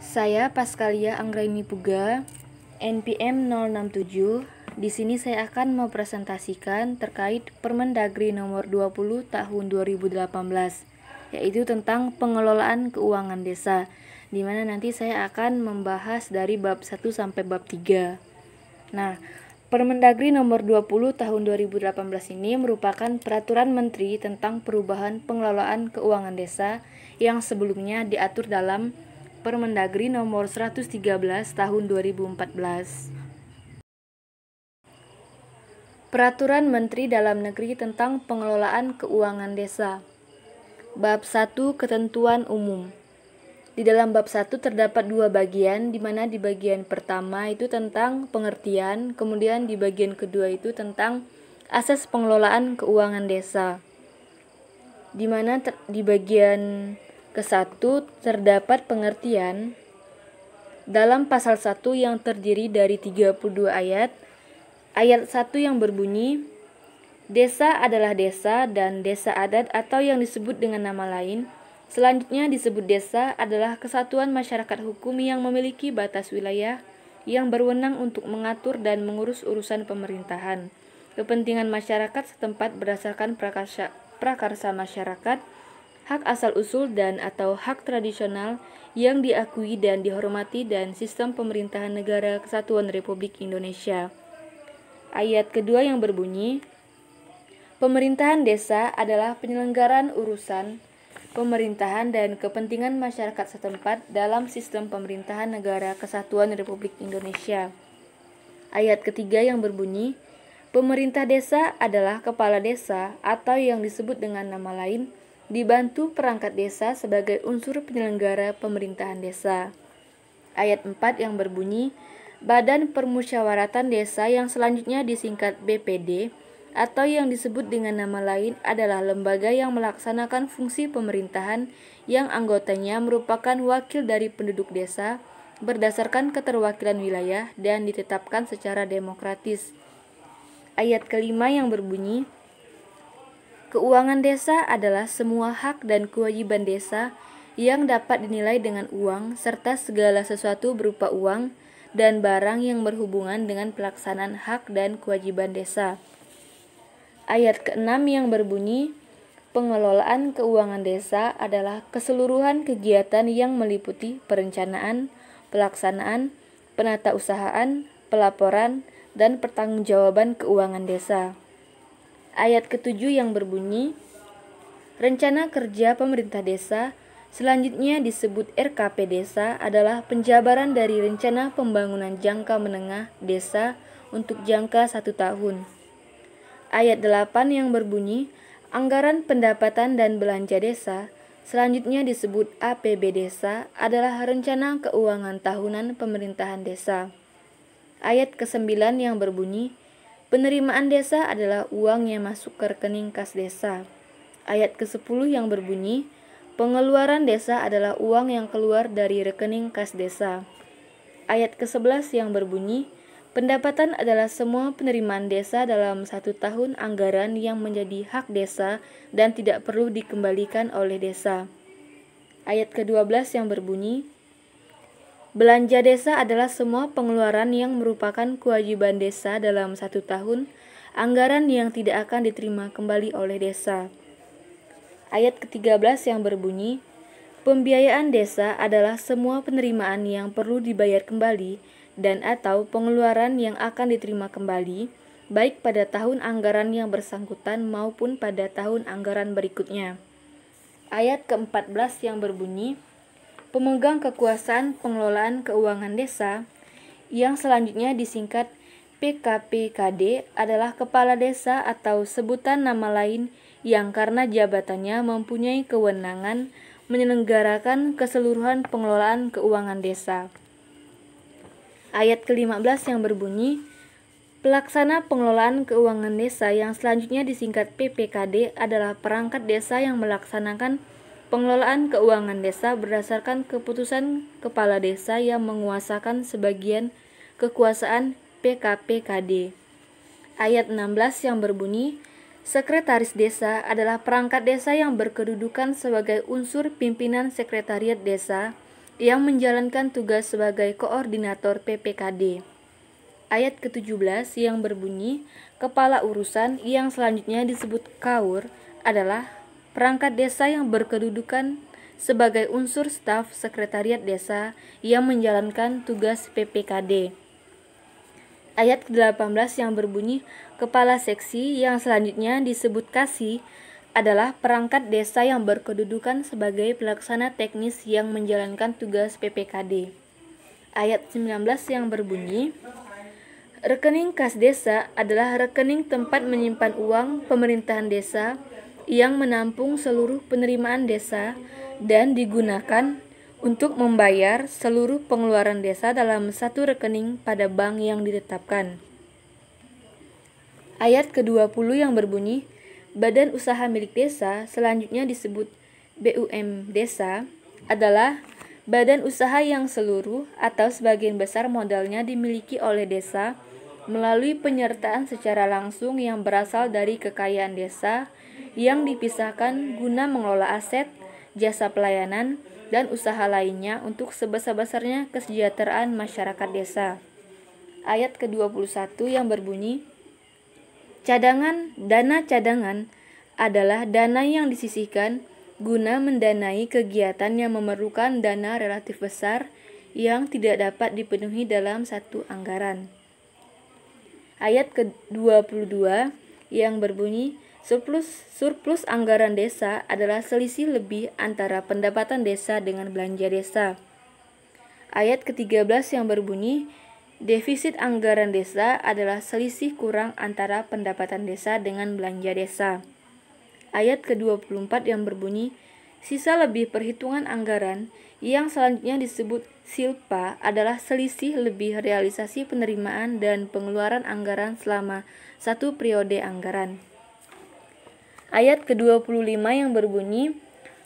Saya Paskalia Anggraini Puga, NPM 067. Di sini saya akan mempresentasikan terkait Permendagri nomor 20 tahun 2018, yaitu tentang pengelolaan keuangan desa, di mana nanti saya akan membahas dari bab 1 sampai bab 3. Nah, Permendagri nomor 20 tahun 2018 ini merupakan peraturan menteri tentang perubahan pengelolaan keuangan desa yang sebelumnya diatur dalam Permendagri nomor 113 tahun 2014. Peraturan Menteri Dalam Negeri tentang Pengelolaan Keuangan Desa. Bab 1 Ketentuan Umum. Di dalam bab 1 terdapat dua bagian, di mana di bagian pertama itu tentang pengertian, kemudian di bagian kedua itu tentang asas pengelolaan keuangan desa. Di mana di bagian ke-1 terdapat pengertian dalam pasal 1 yang terdiri dari 32 ayat. Ayat 1 yang berbunyi, desa adalah desa dan desa adat atau yang disebut dengan nama lain. Selanjutnya disebut desa adalah kesatuan masyarakat hukum yang memiliki batas wilayah yang berwenang untuk mengatur dan mengurus urusan pemerintahan, kepentingan masyarakat setempat berdasarkan prakarsa masyarakat, hak asal-usul dan atau hak tradisional yang diakui dan dihormati dan sistem pemerintahan negara kesatuan Republik Indonesia. Ayat kedua yang berbunyi, pemerintahan desa adalah penyelenggaraan urusan pemerintahan dan kepentingan masyarakat setempat dalam sistem pemerintahan negara kesatuan Republik Indonesia. Ayat ketiga yang berbunyi, pemerintah desa adalah kepala desa atau yang disebut dengan nama lain, dibantu perangkat desa sebagai unsur penyelenggara pemerintahan desa. Ayat 4 yang berbunyi, Badan Permusyawaratan Desa yang selanjutnya disingkat BPD atau yang disebut dengan nama lain adalah lembaga yang melaksanakan fungsi pemerintahan yang anggotanya merupakan wakil dari penduduk desa berdasarkan keterwakilan wilayah dan ditetapkan secara demokratis. Ayat kelima yang berbunyi, keuangan desa adalah semua hak dan kewajiban desa yang dapat dinilai dengan uang serta segala sesuatu berupa uang dan barang yang berhubungan dengan pelaksanaan hak dan kewajiban desa. Ayat ke-6 yang berbunyi, pengelolaan keuangan desa adalah keseluruhan kegiatan yang meliputi perencanaan, pelaksanaan, penatausahaan, pelaporan, dan pertanggungjawaban keuangan desa. Ayat ke-7 yang berbunyi, rencana kerja pemerintah desa selanjutnya disebut RKP Desa adalah penjabaran dari rencana pembangunan jangka menengah desa untuk jangka 1 tahun. Ayat 8 yang berbunyi, anggaran pendapatan dan belanja desa selanjutnya disebut APB Desa adalah rencana keuangan tahunan pemerintahan desa. Ayat ke-9 yang berbunyi, penerimaan desa adalah uang yang masuk ke rekening kas desa. Ayat ke-10 yang berbunyi, pengeluaran desa adalah uang yang keluar dari rekening kas desa. Ayat ke-11 yang berbunyi, pendapatan adalah semua penerimaan desa dalam 1 tahun anggaran yang menjadi hak desa dan tidak perlu dikembalikan oleh desa. Ayat ke-12 yang berbunyi, belanja desa adalah semua pengeluaran yang merupakan kewajiban desa dalam 1 tahun anggaran yang tidak akan diterima kembali oleh desa. Ayat ke-13 yang berbunyi, pembiayaan desa adalah semua penerimaan yang perlu dibayar kembali dan atau pengeluaran yang akan diterima kembali, baik pada tahun anggaran yang bersangkutan maupun pada tahun anggaran berikutnya. Ayat ke-14 yang berbunyi, pemegang kekuasaan pengelolaan keuangan desa yang selanjutnya disingkat PKPKD adalah kepala desa atau sebutan nama lain yang karena jabatannya mempunyai kewenangan menyelenggarakan keseluruhan pengelolaan keuangan desa. Ayat ke-15 yang berbunyi, pelaksana pengelolaan keuangan desa yang selanjutnya disingkat PPKD adalah perangkat desa yang melaksanakan pengelolaan keuangan desa berdasarkan keputusan kepala desa yang menguasakan sebagian kekuasaan PKPKD. Ayat 16 yang berbunyi, sekretaris desa adalah perangkat desa yang berkedudukan sebagai unsur pimpinan sekretariat desa yang menjalankan tugas sebagai koordinator PPKD. Ayat ke-17 yang berbunyi, kepala urusan yang selanjutnya disebut KAUR adalah perangkat desa yang berkedudukan sebagai unsur staf sekretariat desa yang menjalankan tugas PPKD. Ayat ke-18 yang berbunyi, kepala seksi yang selanjutnya disebut KASI adalah perangkat desa yang berkedudukan sebagai pelaksana teknis yang menjalankan tugas PPKD. Ayat 19 yang berbunyi, rekening kas desa adalah rekening tempat menyimpan uang pemerintahan desa yang menampung seluruh penerimaan desa dan digunakan untuk membayar seluruh pengeluaran desa dalam satu rekening pada bank yang ditetapkan. Ayat ke-20 yang berbunyi, badan usaha milik desa, selanjutnya disebut BUM desa, adalah badan usaha yang seluruh atau sebagian besar modalnya dimiliki oleh desa melalui penyertaan secara langsung yang berasal dari kekayaan desa yang dipisahkan guna mengelola aset, jasa pelayanan, dan usaha lainnya untuk sebesar-besarnya kesejahteraan masyarakat desa. Ayat ke-21 yang berbunyi, dana cadangan adalah dana yang disisihkan guna mendanai kegiatan yang memerlukan dana relatif besar yang tidak dapat dipenuhi dalam satu anggaran. Ayat ke-22 yang berbunyi, surplus anggaran desa adalah selisih lebih antara pendapatan desa dengan belanja desa. Ayat ke-13 yang berbunyi, defisit anggaran desa adalah selisih kurang antara pendapatan desa dengan belanja desa. Ayat ke-24 yang berbunyi, sisa lebih perhitungan anggaran yang selanjutnya disebut silpa adalah selisih lebih realisasi penerimaan dan pengeluaran anggaran selama satu periode anggaran. Ayat ke-25 yang berbunyi,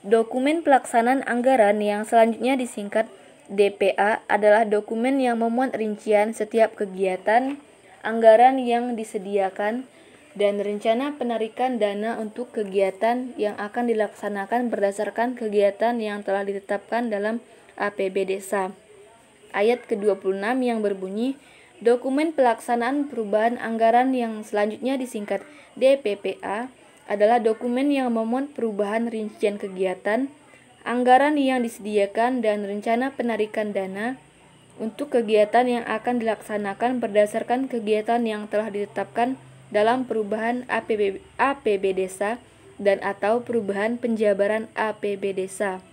dokumen pelaksanaan anggaran yang selanjutnya disingkat DPA adalah dokumen yang memuat rincian setiap kegiatan, anggaran yang disediakan, dan rencana penarikan dana untuk kegiatan yang akan dilaksanakan berdasarkan kegiatan yang telah ditetapkan dalam APB desa. Ayat ke-26 yang berbunyi, dokumen pelaksanaan perubahan anggaran yang selanjutnya disingkat DPPA adalah dokumen yang memuat perubahan rincian kegiatan, anggaran yang disediakan, dan rencana penarikan dana untuk kegiatan yang akan dilaksanakan berdasarkan kegiatan yang telah ditetapkan dalam perubahan APB desa dan atau perubahan penjabaran APB desa.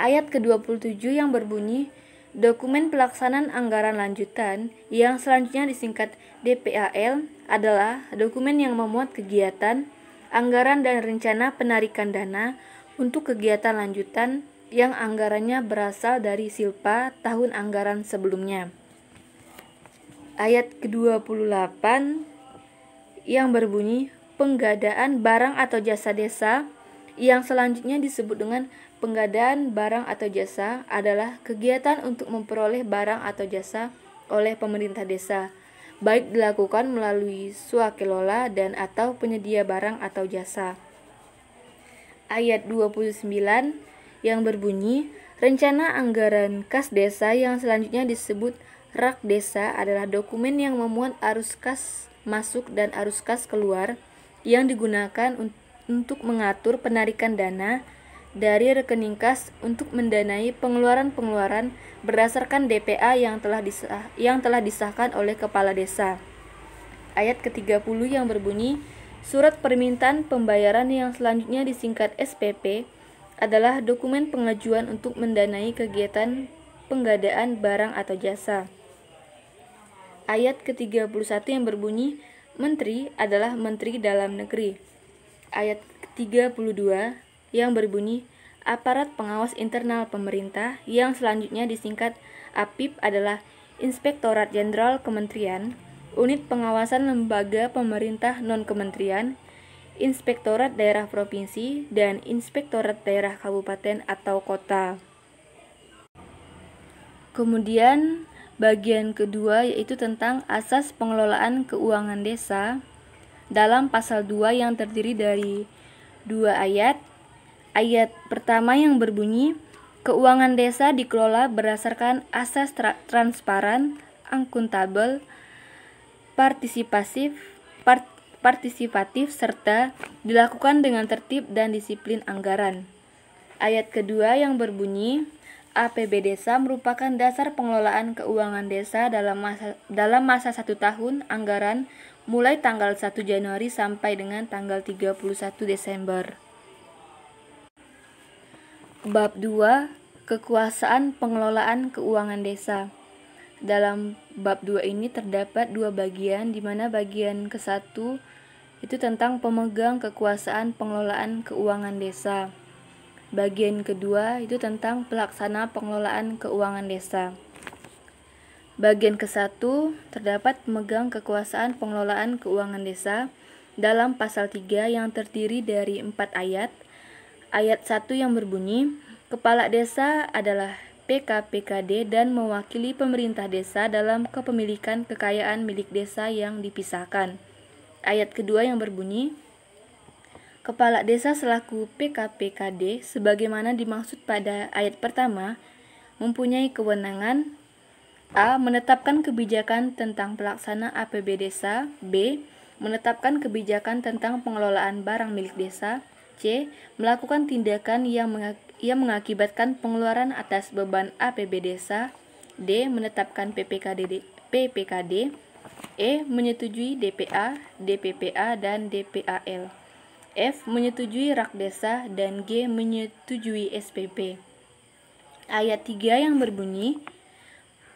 Ayat ke-27 yang berbunyi, dokumen pelaksanaan anggaran lanjutan yang selanjutnya disingkat DPAL adalah dokumen yang memuat kegiatan, anggaran, dan rencana penarikan dana untuk kegiatan lanjutan yang anggarannya berasal dari silpa tahun anggaran sebelumnya. Ayat ke-28 yang berbunyi, penggadaan barang atau jasa desa yang selanjutnya disebut dengan penggadaan barang atau jasa adalah kegiatan untuk memperoleh barang atau jasa oleh pemerintah desa, baik dilakukan melalui swakelola dan atau penyedia barang atau jasa. Ayat 29 yang berbunyi, rencana anggaran kas desa yang selanjutnya disebut rak desa adalah dokumen yang memuat arus kas masuk dan arus kas keluar yang digunakan untuk mengatur penarikan dana dari rekening kas untuk mendanai pengeluaran-pengeluaran berdasarkan DPA yang telah disahkan oleh kepala desa. Ayat ke-30 yang berbunyi, surat permintaan pembayaran yang selanjutnya disingkat SPP adalah dokumen pengajuan untuk mendanai kegiatan penggadaan barang atau jasa. Ayat ke-31 yang berbunyi, Menteri adalah Menteri Dalam Negeri. Ayat ke-32 yang berbunyi, aparat pengawas internal pemerintah yang selanjutnya disingkat APIP adalah Inspektorat Jenderal Kementerian, Unit Pengawasan Lembaga Pemerintah Non-Kementerian, Inspektorat Daerah Provinsi, dan Inspektorat Daerah Kabupaten atau Kota. Kemudian bagian kedua yaitu tentang asas pengelolaan keuangan desa dalam pasal 2 yang terdiri dari 2 ayat. Ayat pertama yang berbunyi, Keuangan desa dikelola berdasarkan asas transparan, akuntabel, partisipatif, serta dilakukan dengan tertib dan disiplin anggaran. Ayat kedua yang berbunyi, APB Desa merupakan dasar pengelolaan keuangan desa dalam masa 1 tahun anggaran mulai tanggal 1 Januari sampai dengan tanggal 31 Desember. Bab 2. Kekuasaan pengelolaan keuangan desa. Dalam bab 2 ini terdapat 2 bagian, di mana bagian ke-1 itu tentang pemegang kekuasaan pengelolaan keuangan desa. Bagian kedua itu tentang pelaksana pengelolaan keuangan desa. Bagian ke-1 terdapat pemegang kekuasaan pengelolaan keuangan desa dalam pasal 3 yang terdiri dari 4 ayat. Ayat 1 yang berbunyi, Kepala Desa adalah PKPKD dan mewakili pemerintah desa dalam kepemilikan kekayaan milik desa yang dipisahkan. Ayat kedua yang berbunyi, Kepala Desa selaku PKPKD sebagaimana dimaksud pada ayat pertama mempunyai kewenangan A. Menetapkan kebijakan tentang pelaksana APB Desa. B. Menetapkan kebijakan tentang pengelolaan barang milik desa. C. Melakukan tindakan yang mengakibatkan pengeluaran atas beban APB Desa. D. Menetapkan PPKD. E. Menyetujui DPA, DPPA, dan DPAL. F. Menyetujui rak desa. Dan G. Menyetujui SPP. Ayat 3 yang berbunyi,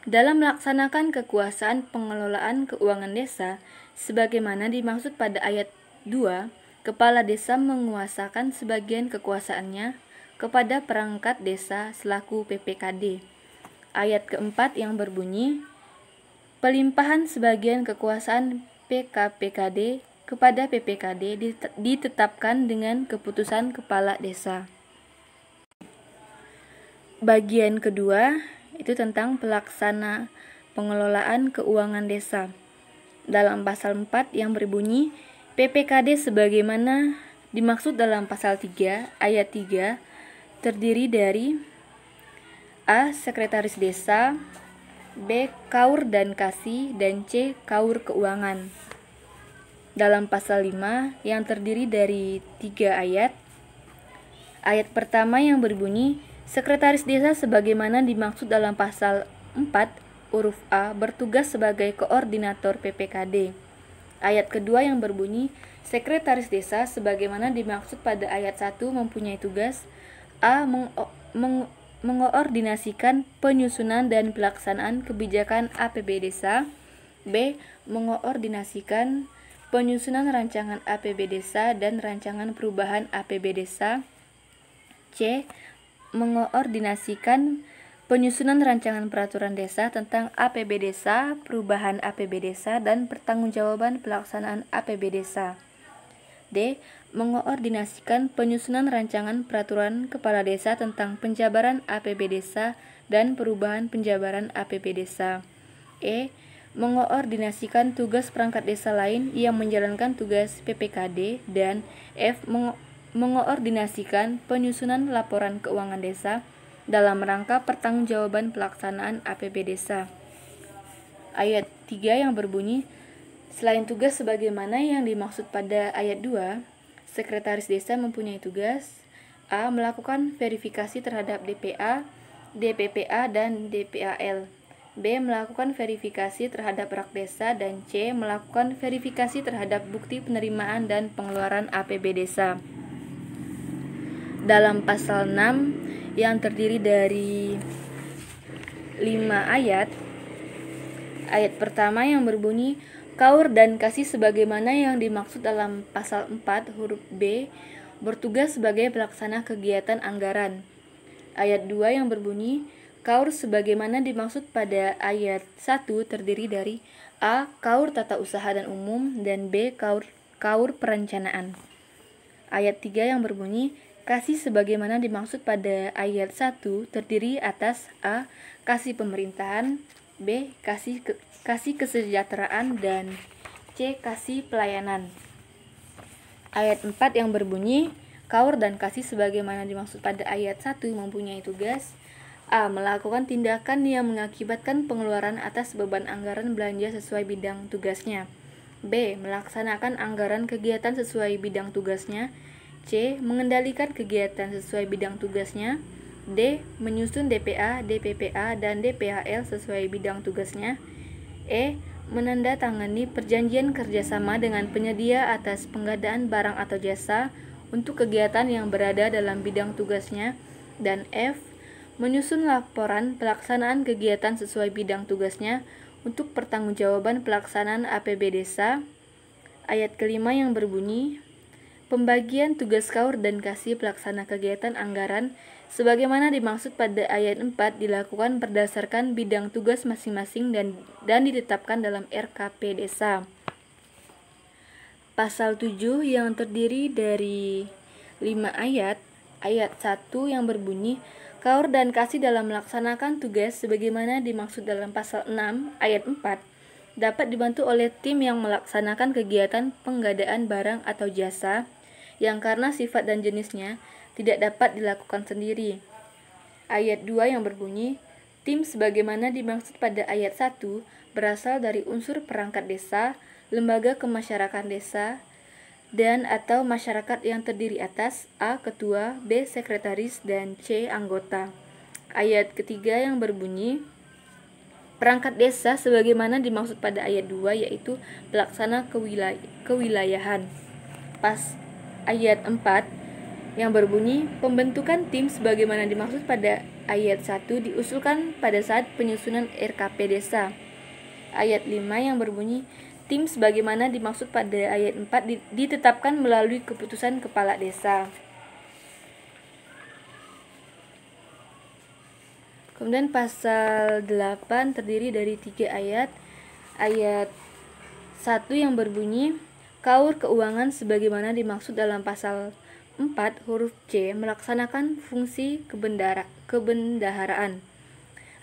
dalam melaksanakan kekuasaan pengelolaan keuangan desa, sebagaimana dimaksud pada ayat 2, Kepala Desa menguasakan sebagian kekuasaannya kepada perangkat desa selaku PPKD. Ayat keempat yang berbunyi, pelimpahan sebagian kekuasaan PKPKD kepada PPKD ditetapkan dengan keputusan Kepala Desa. Bagian kedua itu tentang pelaksana pengelolaan keuangan desa. Dalam pasal 4 yang berbunyi, PPKD sebagaimana dimaksud dalam pasal 3 ayat 3 terdiri dari A. Sekretaris Desa, B. Kaur dan Kasih, dan C. Kaur Keuangan. Dalam pasal 5 yang terdiri dari 3 ayat, ayat pertama yang berbunyi, Sekretaris Desa sebagaimana dimaksud dalam pasal 4 huruf A bertugas sebagai koordinator PPKD. Ayat kedua yang berbunyi, Sekretaris Desa sebagaimana dimaksud pada ayat 1 mempunyai tugas A. Mengoordinasikan penyusunan dan pelaksanaan kebijakan APB Desa. B. Mengoordinasikan penyusunan rancangan APB Desa dan rancangan perubahan APB Desa. C. Mengoordinasikan penyusunan rancangan peraturan desa tentang APB Desa, perubahan APB Desa, dan pertanggungjawaban pelaksanaan APB Desa. D. Mengoordinasikan penyusunan rancangan peraturan kepala desa tentang penjabaran APB Desa dan perubahan penjabaran APB Desa. E. Mengoordinasikan tugas perangkat desa lain yang menjalankan tugas PPKD. Dan F. Mengoordinasikan penyusunan laporan keuangan desa dalam rangka pertanggungjawaban pelaksanaan APB Desa. Ayat 3 yang berbunyi, selain tugas sebagaimana yang dimaksud pada ayat 2, Sekretaris Desa mempunyai tugas A. Melakukan verifikasi terhadap DPA, DPPA, dan DPAL. B. Melakukan verifikasi terhadap rak desa. Dan C. Melakukan verifikasi terhadap bukti penerimaan dan pengeluaran APB Desa. Dalam pasal 6 yang terdiri dari 5 ayat, ayat pertama yang berbunyi, Kaur dan Kasih sebagaimana yang dimaksud dalam pasal 4 huruf B bertugas sebagai pelaksana kegiatan anggaran. Ayat 2 yang berbunyi, Kaur sebagaimana dimaksud pada ayat 1 terdiri dari A. Kaur tata usaha dan umum, dan B. Kaur perencanaan. Ayat 3 yang berbunyi, Kasih sebagaimana dimaksud pada ayat 1 terdiri atas A. Kasih pemerintahan, B. Kasih kesejahteraan, dan C. Kasih pelayanan. Ayat 4 yang berbunyi, Kaur dan Kasih sebagaimana dimaksud pada ayat 1 mempunyai tugas A. Melakukan tindakan yang mengakibatkan pengeluaran atas beban anggaran belanja sesuai bidang tugasnya. B. Melaksanakan anggaran kegiatan sesuai bidang tugasnya. C. Mengendalikan kegiatan sesuai bidang tugasnya. D. Menyusun DPA, DPPA, dan DPHL sesuai bidang tugasnya. E. Menandatangani perjanjian kerjasama dengan penyedia atas pengadaan barang atau jasa untuk kegiatan yang berada dalam bidang tugasnya. Dan F. Menyusun laporan pelaksanaan kegiatan sesuai bidang tugasnya untuk pertanggungjawaban pelaksanaan APB Desa. Ayat kelima yang berbunyi, pembagian tugas Kaur dan Kasih pelaksana kegiatan anggaran sebagaimana dimaksud pada ayat 4 dilakukan berdasarkan bidang tugas masing-masing dan ditetapkan dalam RKP Desa. Pasal 7 yang terdiri dari 5 ayat. Ayat 1 yang berbunyi, Kaur dan Kasih dalam melaksanakan tugas sebagaimana dimaksud dalam pasal 6 ayat 4 dapat dibantu oleh tim yang melaksanakan kegiatan penggadaan barang atau jasa yang karena sifat dan jenisnya tidak dapat dilakukan sendiri. Ayat 2 yang berbunyi, tim sebagaimana dimaksud pada ayat 1 berasal dari unsur perangkat desa, lembaga kemasyarakatan desa, dan atau masyarakat yang terdiri atas A. Ketua, B. Sekretaris, dan C. Anggota. Ayat ketiga yang berbunyi, perangkat desa sebagaimana dimaksud pada ayat 2 yaitu pelaksana kewilayahan. Pas ayat 4 yang berbunyi, pembentukan tim sebagaimana dimaksud pada ayat 1 diusulkan pada saat penyusunan RKP Desa. Ayat 5 yang berbunyi, tim sebagaimana dimaksud pada ayat 4 ditetapkan melalui keputusan Kepala Desa. Kemudian pasal 8 terdiri dari 3 ayat. Ayat 1 yang berbunyi, Kaur keuangan sebagaimana dimaksud dalam pasal 4 huruf C melaksanakan fungsi kebendaharaan.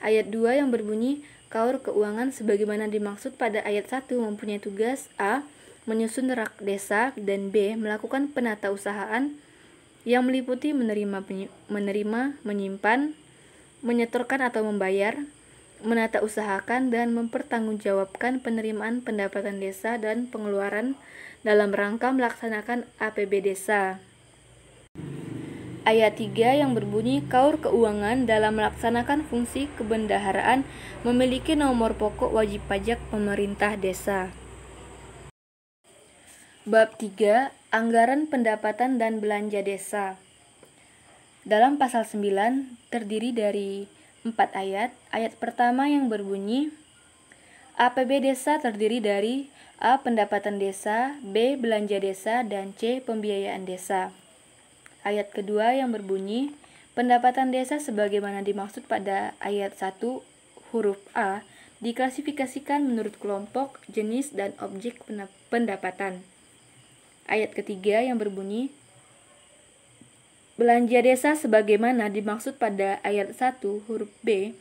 Ayat 2 yang berbunyi, Kaur keuangan sebagaimana dimaksud pada ayat 1 mempunyai tugas A. Menyusun rak desa, dan B. Melakukan penatausahaan yang meliputi menerima, menyimpan, menyetorkan atau membayar, menatausahakan dan mempertanggungjawabkan penerimaan pendapatan desa dan pengeluaran dalam rangka melaksanakan APB Desa. Ayat 3 yang berbunyi, Kaur keuangan dalam melaksanakan fungsi kebendaharaan memiliki nomor pokok wajib pajak pemerintah desa. Bab 3. Anggaran pendapatan dan belanja desa. Dalam pasal 9 terdiri dari 4 ayat. Ayat pertama yang berbunyi, APB Desa terdiri dari A. Pendapatan desa, B. Belanja desa, dan C. Pembiayaan desa. Ayat kedua yang berbunyi, pendapatan desa sebagaimana dimaksud pada ayat 1 huruf A diklasifikasikan menurut kelompok, jenis, dan objek pendapatan. Ayat ketiga yang berbunyi, belanja desa sebagaimana dimaksud pada ayat 1 huruf B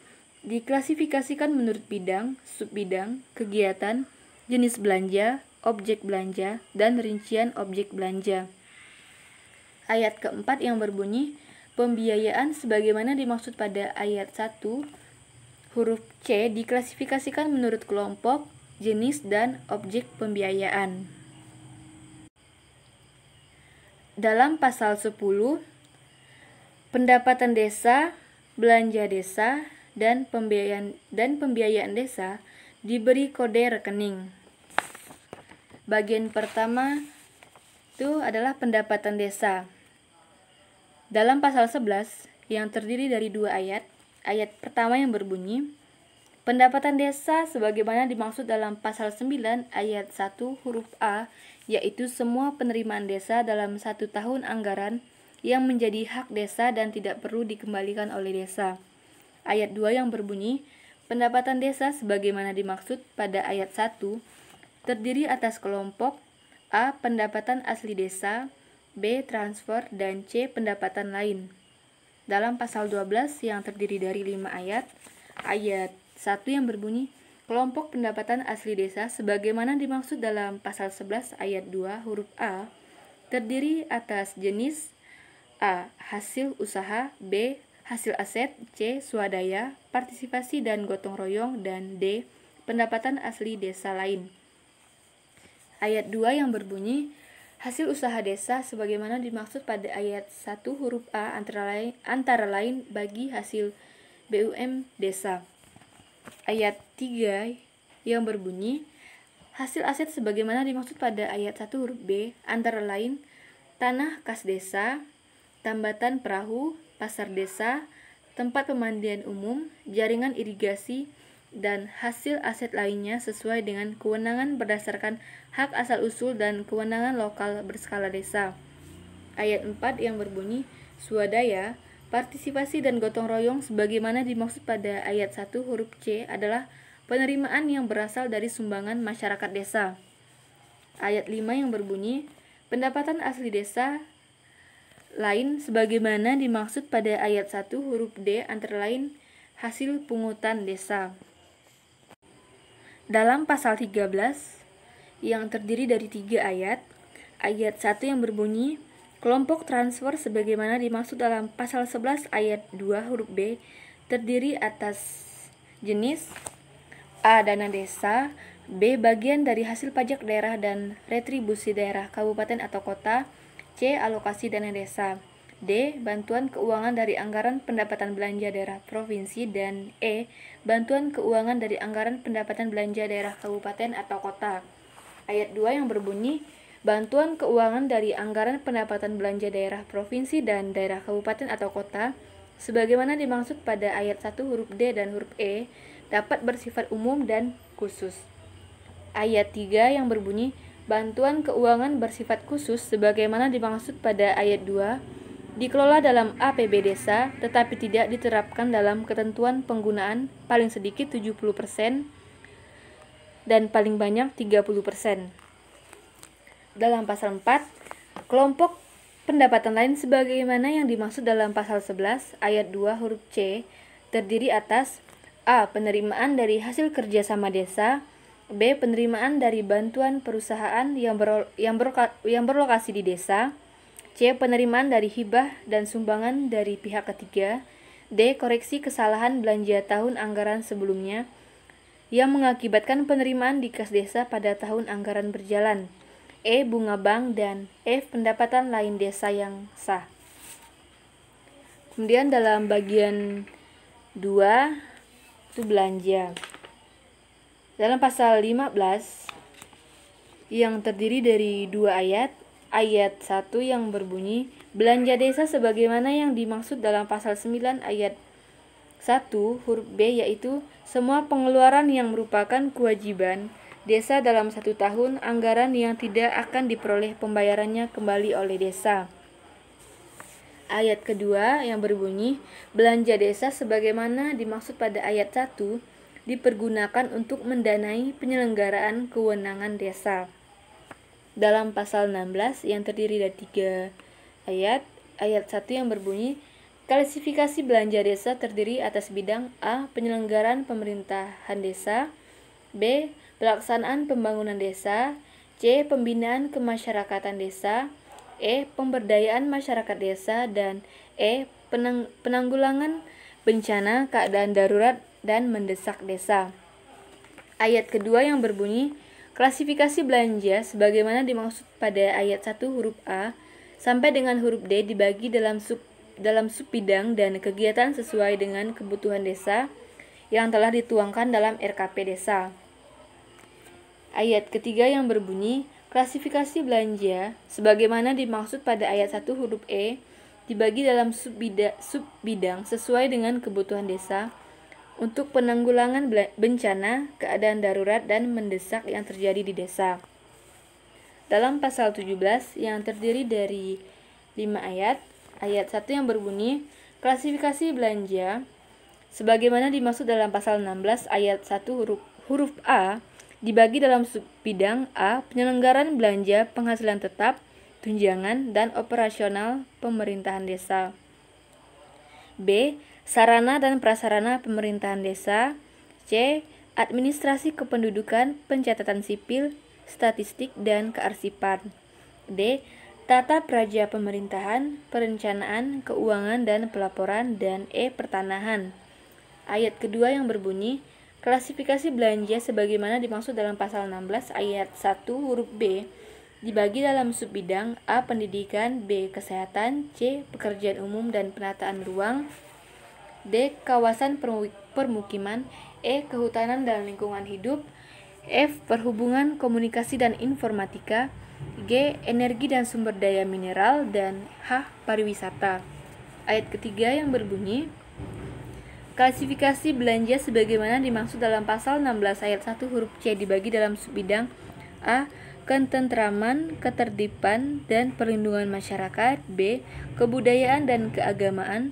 diklasifikasikan menurut bidang, subbidang, kegiatan, jenis belanja, objek belanja, dan rincian objek belanja. Ayat keempat yang berbunyi, pembiayaan sebagaimana dimaksud pada ayat 1 huruf C diklasifikasikan menurut kelompok, jenis, dan objek pembiayaan. Dalam pasal 10, pendapatan desa, belanja desa, dan pembiayaan desa diberi kode rekening. Bagian pertama itu adalah pendapatan desa. Dalam pasal 11 yang terdiri dari 2 ayat, ayat pertama yang berbunyi, pendapatan desa sebagaimana dimaksud dalam pasal 9 ayat 1 huruf A, yaitu semua penerimaan desa dalam 1 tahun anggaran yang menjadi hak desa dan tidak perlu dikembalikan oleh desa. Ayat 2 yang berbunyi, pendapatan desa sebagaimana dimaksud pada ayat 1 terdiri atas kelompok A. Pendapatan asli desa, B. Transfer, dan C. Pendapatan lain. Dalam pasal 12 yang terdiri dari 5 ayat, ayat 1 yang berbunyi, kelompok pendapatan asli desa sebagaimana dimaksud dalam pasal 11 ayat 2 huruf A terdiri atas jenis, A. Hasil usaha, B. Hasil aset, C. Swadaya, partisipasi dan gotong royong, dan D. Pendapatan asli desa lain. Ayat 2 yang berbunyi, hasil usaha desa sebagaimana dimaksud pada ayat 1 huruf A antara lain bagi hasil BUM desa. Ayat 3 yang berbunyi, hasil aset sebagaimana dimaksud pada ayat 1 huruf B antara lain tanah kas desa, tambatan perahu, pasar desa, tempat pemandian umum, jaringan irigasi, dan hasil aset lainnya sesuai dengan kewenangan berdasarkan hak asal-usul dan kewenangan lokal berskala desa. Ayat 4 yang berbunyi, swadaya, partisipasi dan gotong royong sebagaimana dimaksud pada ayat 1 huruf C adalah penerimaan yang berasal dari sumbangan masyarakat desa. Ayat 5 yang berbunyi, pendapatan asli desa lain sebagaimana dimaksud pada ayat 1 huruf D antara lain hasil pungutan desa. Dalam pasal 13 yang terdiri dari 3 ayat 1 yang berbunyi, kelompok transfer sebagaimana dimaksud dalam pasal 11 ayat 2 huruf B terdiri atas jenis A. Dana desa, B. Bagian dari hasil pajak daerah dan retribusi daerah kabupaten atau kota, C. Alokasi dana desa, D. Bantuan keuangan dari anggaran pendapatan belanja daerah provinsi, dan E. Bantuan keuangan dari anggaran pendapatan belanja daerah kabupaten atau kota. Ayat 2 yang berbunyi, bantuan keuangan dari anggaran pendapatan belanja daerah provinsi dan daerah kabupaten atau kota sebagaimana dimaksud pada ayat 1 huruf D dan huruf E dapat bersifat umum dan khusus. Ayat 3 yang berbunyi, bantuan keuangan bersifat khusus sebagaimana dimaksud pada ayat 2 dikelola dalam APB desa tetapi tidak diterapkan dalam ketentuan penggunaan paling sedikit 70% dan paling banyak 30%. Dalam pasal 4, kelompok pendapatan lain sebagaimana yang dimaksud dalam pasal 11 ayat 2 huruf C terdiri atas A. Penerimaan dari hasil kerjasama desa, B. Penerimaan dari bantuan perusahaan yang berlokasi di desa, C. Penerimaan dari hibah dan sumbangan dari pihak ketiga, D. Koreksi kesalahan belanja tahun anggaran sebelumnya yang mengakibatkan penerimaan di kas desa pada tahun anggaran berjalan, E. Bunga bank, dan F. Pendapatan lain desa yang sah. Kemudian dalam bagian 2 itu belanja. Dalam pasal 15 yang terdiri dari 2 ayat 1 yang berbunyi, belanja desa sebagaimana yang dimaksud dalam pasal 9 ayat 1 huruf B yaitu semua pengeluaran yang merupakan kewajiban desa dalam 1 tahun anggaran yang tidak akan diperoleh pembayarannya kembali oleh desa. Ayat kedua yang berbunyi, belanja desa sebagaimana dimaksud pada ayat 1 dipergunakan untuk mendanai penyelenggaraan kewenangan desa. Dalam pasal 16 yang terdiri dari 3 ayat 1 yang berbunyi, klasifikasi belanja desa terdiri atas bidang A. Penyelenggaraan pemerintahan desa, B. Pelaksanaan pembangunan desa, C. Pembinaan kemasyarakatan desa, E. Pemberdayaan masyarakat desa, dan E. Penanggulangan bencana, keadaan darurat, dan mendesak desa. Ayat kedua yang berbunyi, klasifikasi belanja sebagaimana dimaksud pada ayat 1 huruf A sampai dengan huruf D dibagi dalam subbidang dan kegiatan sesuai dengan kebutuhan desa yang telah dituangkan dalam RKP desa. Ayat ketiga yang berbunyi, klasifikasi belanja sebagaimana dimaksud pada ayat 1 huruf E dibagi dalam subbidang sesuai dengan kebutuhan desa untuk penanggulangan bencana, keadaan darurat, dan mendesak yang terjadi di desa. Dalam pasal 17 yang terdiri dari 5 ayat 1 yang berbunyi, klasifikasi belanja sebagaimana dimaksud dalam pasal 16 ayat 1 huruf A dibagi dalam subbidang A. Penyelenggaraan belanja penghasilan tetap, tunjangan, dan operasional pemerintahan desa, B. Sarana dan prasarana pemerintahan desa, C. Administrasi kependudukan, pencatatan sipil, statistik, dan kearsipan, D. tata praja pemerintahan, perencanaan, keuangan dan pelaporan, dan E. pertanahan. Ayat kedua yang berbunyi, klasifikasi belanja sebagaimana dimaksud dalam pasal 16 ayat 1 huruf B dibagi dalam subbidang A. pendidikan, B. kesehatan, C. pekerjaan umum dan penataan ruang, D. kawasan permukiman, E. kehutanan dan lingkungan hidup, F. perhubungan, komunikasi dan informatika, G. energi dan sumber daya mineral, dan H. pariwisata. Ayat ketiga yang berbunyi, klasifikasi belanja sebagaimana dimaksud dalam pasal 16 ayat 1 huruf C dibagi dalam subbidang A. ketentraman, ketertiban, dan perlindungan masyarakat, B. kebudayaan dan keagamaan,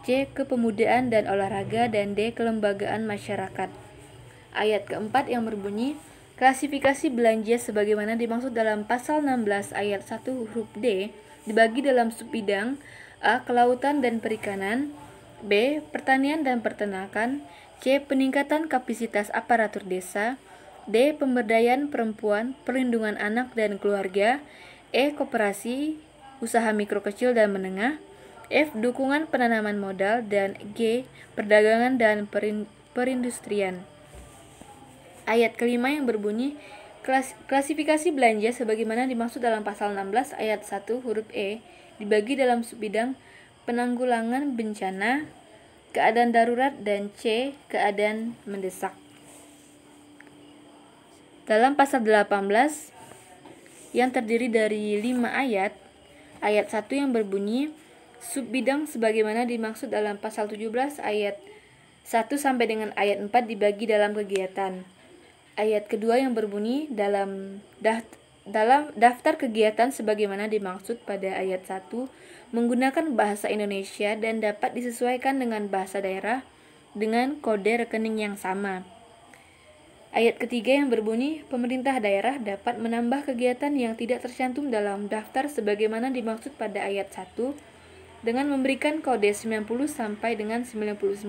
C. kepemudaan dan olahraga, dan D. kelembagaan masyarakat. Ayat keempat yang berbunyi, klasifikasi belanja sebagaimana dimaksud dalam pasal 16 ayat 1 huruf D dibagi dalam subbidang A. kelautan dan perikanan, B. pertanian dan peternakan, C. peningkatan kapasitas aparatur desa, D. pemberdayaan perempuan, perlindungan anak dan keluarga, E. koperasi, usaha mikro kecil dan menengah, F. dukungan penanaman modal, dan G. perdagangan dan perindustrian. Ayat kelima yang berbunyi, klasifikasi belanja sebagaimana dimaksud dalam pasal 16 ayat 1 huruf E dibagi dalam subbidang penanggulangan bencana, keadaan darurat, dan C. keadaan mendesak. Dalam pasal 18 yang terdiri dari 5 ayat 1 yang berbunyi, subbidang sebagaimana dimaksud dalam pasal 17 ayat 1 sampai dengan ayat 4 dibagi dalam kegiatan. Ayat kedua yang berbunyi, dalam daftar kegiatan sebagaimana dimaksud pada ayat 1 menggunakan bahasa Indonesia dan dapat disesuaikan dengan bahasa daerah dengan kode rekening yang sama. Ayat ketiga yang berbunyi, pemerintah daerah dapat menambah kegiatan yang tidak tercantum dalam daftar sebagaimana dimaksud pada ayat 1 dengan memberikan kode 90 sampai dengan 99.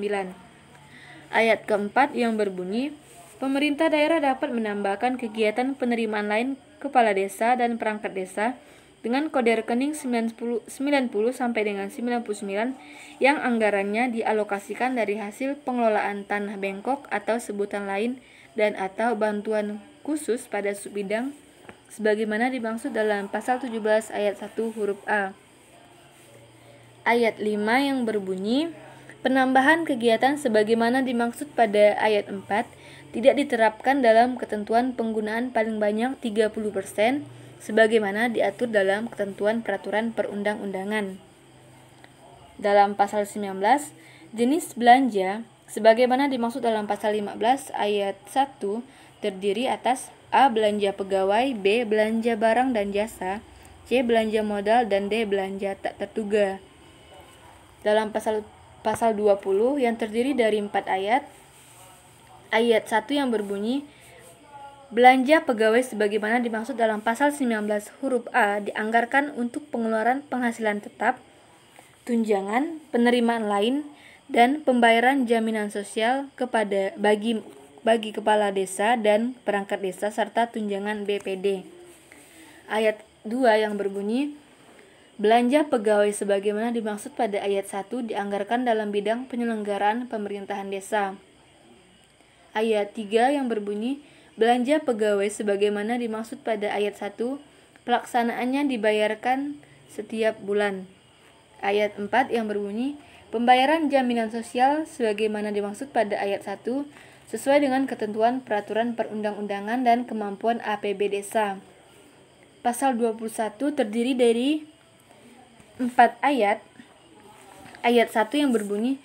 Ayat keempat yang berbunyi, pemerintah daerah dapat menambahkan kegiatan penerimaan lain kepala desa dan perangkat desa dengan kode rekening 90 sampai dengan 99 yang anggarannya dialokasikan dari hasil pengelolaan tanah bengkok atau sebutan lain dan atau bantuan khusus pada subbidang sebagaimana dimaksud dalam pasal 17 ayat 1 huruf A. Ayat 5 yang berbunyi, penambahan kegiatan sebagaimana dimaksud pada ayat 4 tidak diterapkan dalam ketentuan penggunaan paling banyak 30% sebagaimana diatur dalam ketentuan peraturan perundang-undangan. Dalam pasal 19, jenis belanja sebagaimana dimaksud dalam pasal 15 ayat 1 terdiri atas A. belanja pegawai, B. belanja barang dan jasa, C. belanja modal, dan D. belanja tak terduga. Dalam pasal 20 yang terdiri dari 4 ayat 1 yang berbunyi, belanja pegawai sebagaimana dimaksud dalam pasal 19 huruf A dianggarkan untuk pengeluaran penghasilan tetap, tunjangan, penerimaan lain, dan pembayaran jaminan sosial bagi kepala desa dan perangkat desa serta tunjangan BPD. Ayat 2 yang berbunyi, belanja pegawai sebagaimana dimaksud pada ayat 1 dianggarkan dalam bidang penyelenggaraan pemerintahan desa. Ayat 3 yang berbunyi, belanja pegawai sebagaimana dimaksud pada ayat 1 pelaksanaannya dibayarkan setiap bulan. Ayat 4 yang berbunyi, pembayaran jaminan sosial sebagaimana dimaksud pada ayat 1 sesuai dengan ketentuan peraturan perundang-undangan dan kemampuan APB desa. Pasal 21 terdiri dari 4 ayat. Ayat 1 yang berbunyi,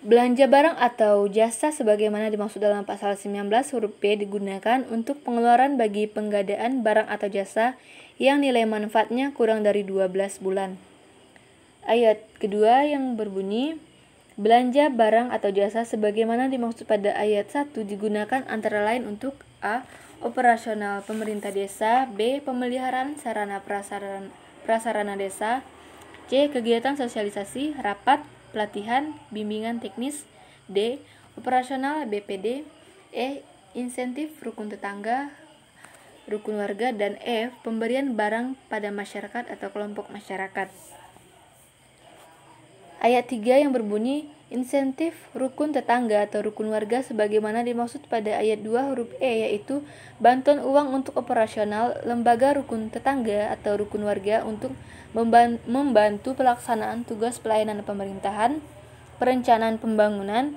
belanja barang atau jasa sebagaimana dimaksud dalam pasal 19 huruf B digunakan untuk pengeluaran bagi penggadaan barang atau jasa yang nilai manfaatnya kurang dari 12 bulan. Ayat kedua yang berbunyi, belanja barang atau jasa sebagaimana dimaksud pada ayat 1 digunakan antara lain untuk A. operasional pemerintah desa, B. pemeliharaan sarana prasarana desa, C. kegiatan sosialisasi, rapat, pelatihan, bimbingan teknis, D. operasional BPD, E. insentif rukun tetangga, rukun warga, dan F. pemberian barang pada masyarakat atau kelompok masyarakat. Ayat 3 yang berbunyi insentif rukun tetangga atau rukun warga sebagaimana dimaksud pada ayat 2 huruf E, yaitu bantuan uang untuk operasional lembaga rukun tetangga atau rukun warga untuk membantu pelaksanaan tugas pelayanan pemerintahan, perencanaan pembangunan,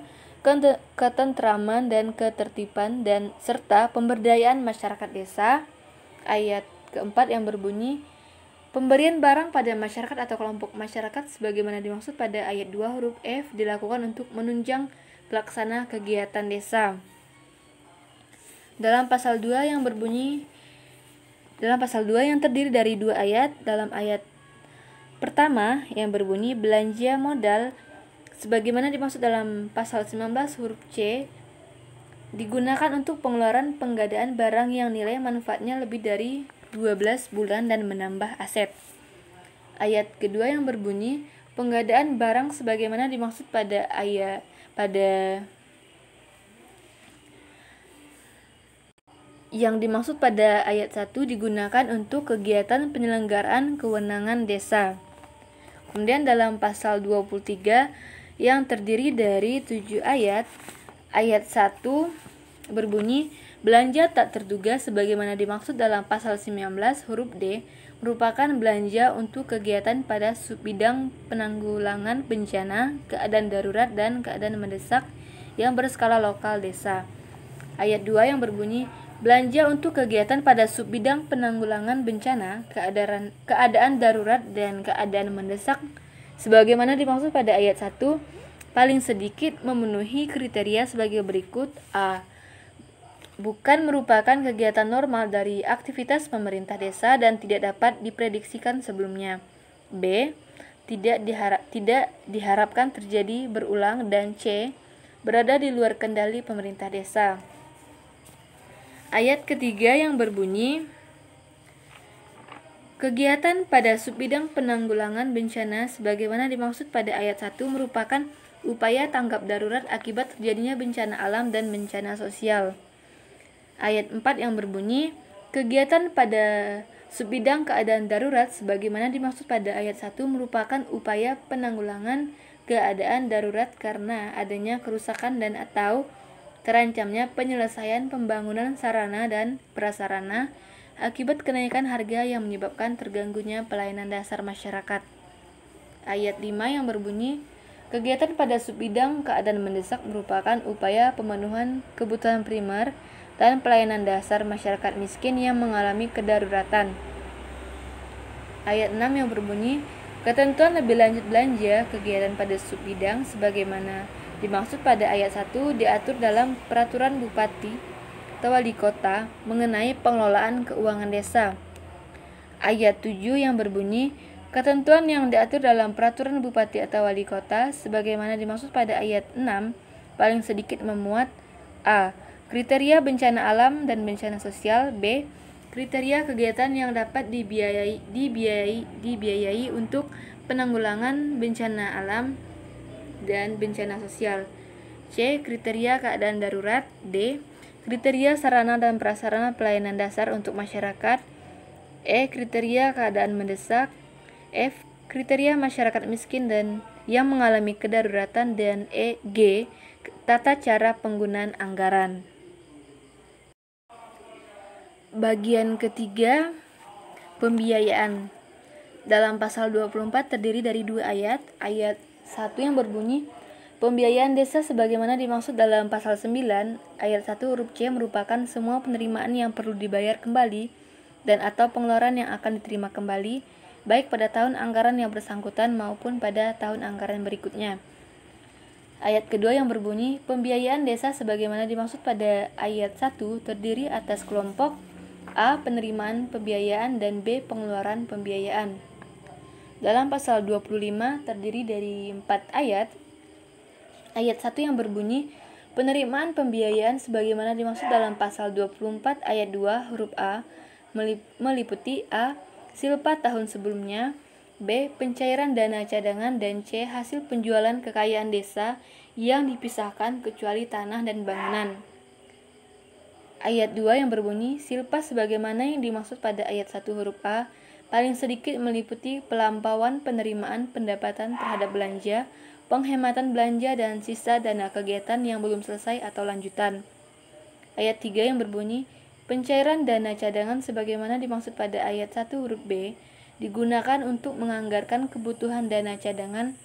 ketentraman dan ketertiban, dan serta pemberdayaan masyarakat desa. Ayat keempat yang berbunyi pemberian barang pada masyarakat atau kelompok masyarakat sebagaimana dimaksud pada ayat 2 huruf F dilakukan untuk menunjang pelaksana kegiatan desa. Dalam pasal 2 yang terdiri dari 2 ayat, dalam ayat pertama yang berbunyi belanja modal sebagaimana dimaksud dalam pasal 19 huruf C digunakan untuk pengeluaran penggadaan barang yang nilai manfaatnya lebih dari 12 bulan dan menambah aset. Ayat kedua yang berbunyi penggadaan barang sebagaimana dimaksud pada ayat 1 digunakan untuk kegiatan penyelenggaraan kewenangan desa. Kemudian dalam pasal 23 yang terdiri dari 7 ayat 1 berbunyi belanja tak terduga sebagaimana dimaksud dalam pasal 19 huruf D merupakan belanja untuk kegiatan pada subbidang penanggulangan bencana, keadaan darurat, dan keadaan mendesak yang berskala lokal desa. Ayat 2 yang berbunyi belanja untuk kegiatan pada subbidang penanggulangan bencana, keadaan darurat, dan keadaan mendesak sebagaimana dimaksud pada ayat 1 paling sedikit memenuhi kriteria sebagai berikut. A. Bukan merupakan kegiatan normal dari aktivitas pemerintah desa dan tidak dapat diprediksikan sebelumnya. B. Tidak diharapkan terjadi berulang, dan C. Berada di luar kendali pemerintah desa. Ayat ketiga yang berbunyi kegiatan pada subbidang penanggulangan bencana sebagaimana dimaksud pada ayat 1 merupakan upaya tanggap darurat akibat terjadinya bencana alam dan bencana sosial. Ayat 4 yang berbunyi kegiatan pada subbidang keadaan darurat sebagaimana dimaksud pada ayat 1 merupakan upaya penanggulangan keadaan darurat karena adanya kerusakan dan atau terancamnya penyelesaian pembangunan sarana dan prasarana akibat kenaikan harga yang menyebabkan terganggunya pelayanan dasar masyarakat. Ayat 5 yang berbunyi kegiatan pada subbidang keadaan mendesak merupakan upaya pemenuhan kebutuhan primer dan pelayanan dasar masyarakat miskin yang mengalami kedaruratan. Ayat 6 yang berbunyi ketentuan lebih lanjut belanja kegiatan pada subbidang sebagaimana dimaksud pada ayat 1 diatur dalam peraturan bupati atau wali kota mengenai pengelolaan keuangan desa. Ayat 7 yang berbunyi ketentuan yang diatur dalam peraturan bupati atau wali kota sebagaimana dimaksud pada ayat 6 paling sedikit memuat A. Kriteria bencana alam dan bencana sosial. B. Kriteria kegiatan yang dapat dibiayai untuk penanggulangan bencana alam dan bencana sosial. C. Kriteria keadaan darurat. D. Kriteria sarana dan prasarana pelayanan dasar untuk masyarakat. E. Kriteria keadaan mendesak. F. Kriteria masyarakat miskin dan yang mengalami kedaruratan, dan G. Tata cara penggunaan anggaran. Bagian ketiga, pembiayaan. Dalam pasal 24 terdiri dari 2 ayat. Ayat 1 yang berbunyi pembiayaan desa sebagaimana dimaksud dalam pasal 9 ayat 1 huruf C merupakan semua penerimaan yang perlu dibayar kembali dan atau pengeluaran yang akan diterima kembali baik pada tahun anggaran yang bersangkutan maupun pada tahun anggaran berikutnya. Ayat kedua yang berbunyi pembiayaan desa sebagaimana dimaksud pada ayat 1 terdiri atas kelompok A. Penerimaan pembiayaan dan B. Pengeluaran pembiayaan. Dalam pasal 25 terdiri dari 4 ayat. Ayat 1 yang berbunyi penerimaan pembiayaan sebagaimana dimaksud dalam pasal 24 ayat 2 huruf A meliputi A. Silpa tahun sebelumnya, B. Pencairan dana cadangan, dan C. Hasil penjualan kekayaan desa yang dipisahkan kecuali tanah dan bangunan. Ayat 2 yang berbunyi, silpa sebagaimana yang dimaksud pada ayat 1 huruf A, paling sedikit meliputi pelampauan penerimaan pendapatan terhadap belanja, penghematan belanja, dan sisa dana kegiatan yang belum selesai atau lanjutan. Ayat 3 yang berbunyi, pencairan dana cadangan sebagaimana dimaksud pada ayat 1 huruf B, digunakan untuk menganggarkan kebutuhan dana cadangan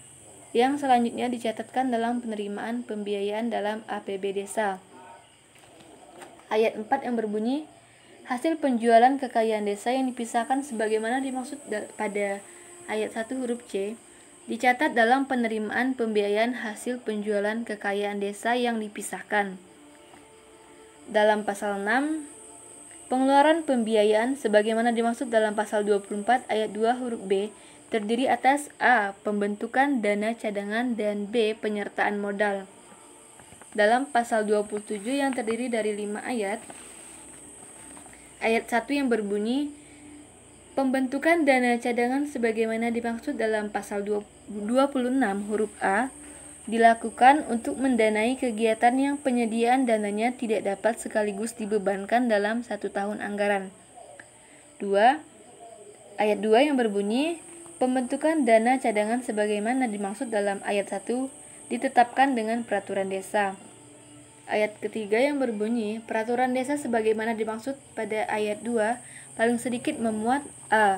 yang selanjutnya dicatatkan dalam penerimaan pembiayaan dalam APB desa. Ayat 4 yang berbunyi, hasil penjualan kekayaan desa yang dipisahkan sebagaimana dimaksud pada ayat 1 huruf C, dicatat dalam penerimaan pembiayaan hasil penjualan kekayaan desa yang dipisahkan. Dalam pasal 6, pengeluaran pembiayaan sebagaimana dimaksud dalam pasal 24 ayat 2 huruf B terdiri atas A. Pembentukan dana cadangan dan B. Penyertaan modal. Dalam pasal 27 yang terdiri dari 5 ayat 1 yang berbunyi, pembentukan dana cadangan sebagaimana dimaksud dalam pasal 26 huruf A dilakukan untuk mendanai kegiatan yang penyediaan dananya tidak dapat sekaligus dibebankan dalam 1 tahun anggaran. 2. Ayat 2 yang berbunyi, pembentukan dana cadangan sebagaimana dimaksud dalam ayat 1 ditetapkan dengan peraturan desa. Ayat ketiga yang berbunyi, peraturan desa sebagaimana dimaksud pada ayat 2 paling sedikit memuat A.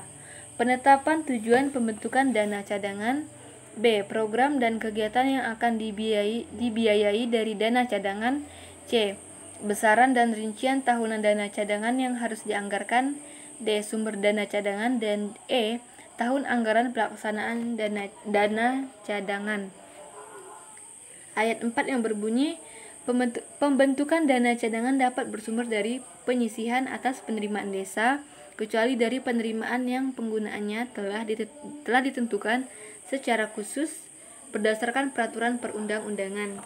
Penetapan tujuan pembentukan dana cadangan, B. Program dan kegiatan yang akan dibiayai dari dana cadangan, C. Besaran dan rincian tahunan dana cadangan yang harus dianggarkan, D. Sumber dana cadangan, dan E. Tahun anggaran pelaksanaan dana cadangan. Ayat 4 yang berbunyi, pembentukan dana cadangan dapat bersumber dari penyisihan atas penerimaan desa, kecuali dari penerimaan yang penggunaannya telah ditentukan secara khusus berdasarkan peraturan perundang-undangan.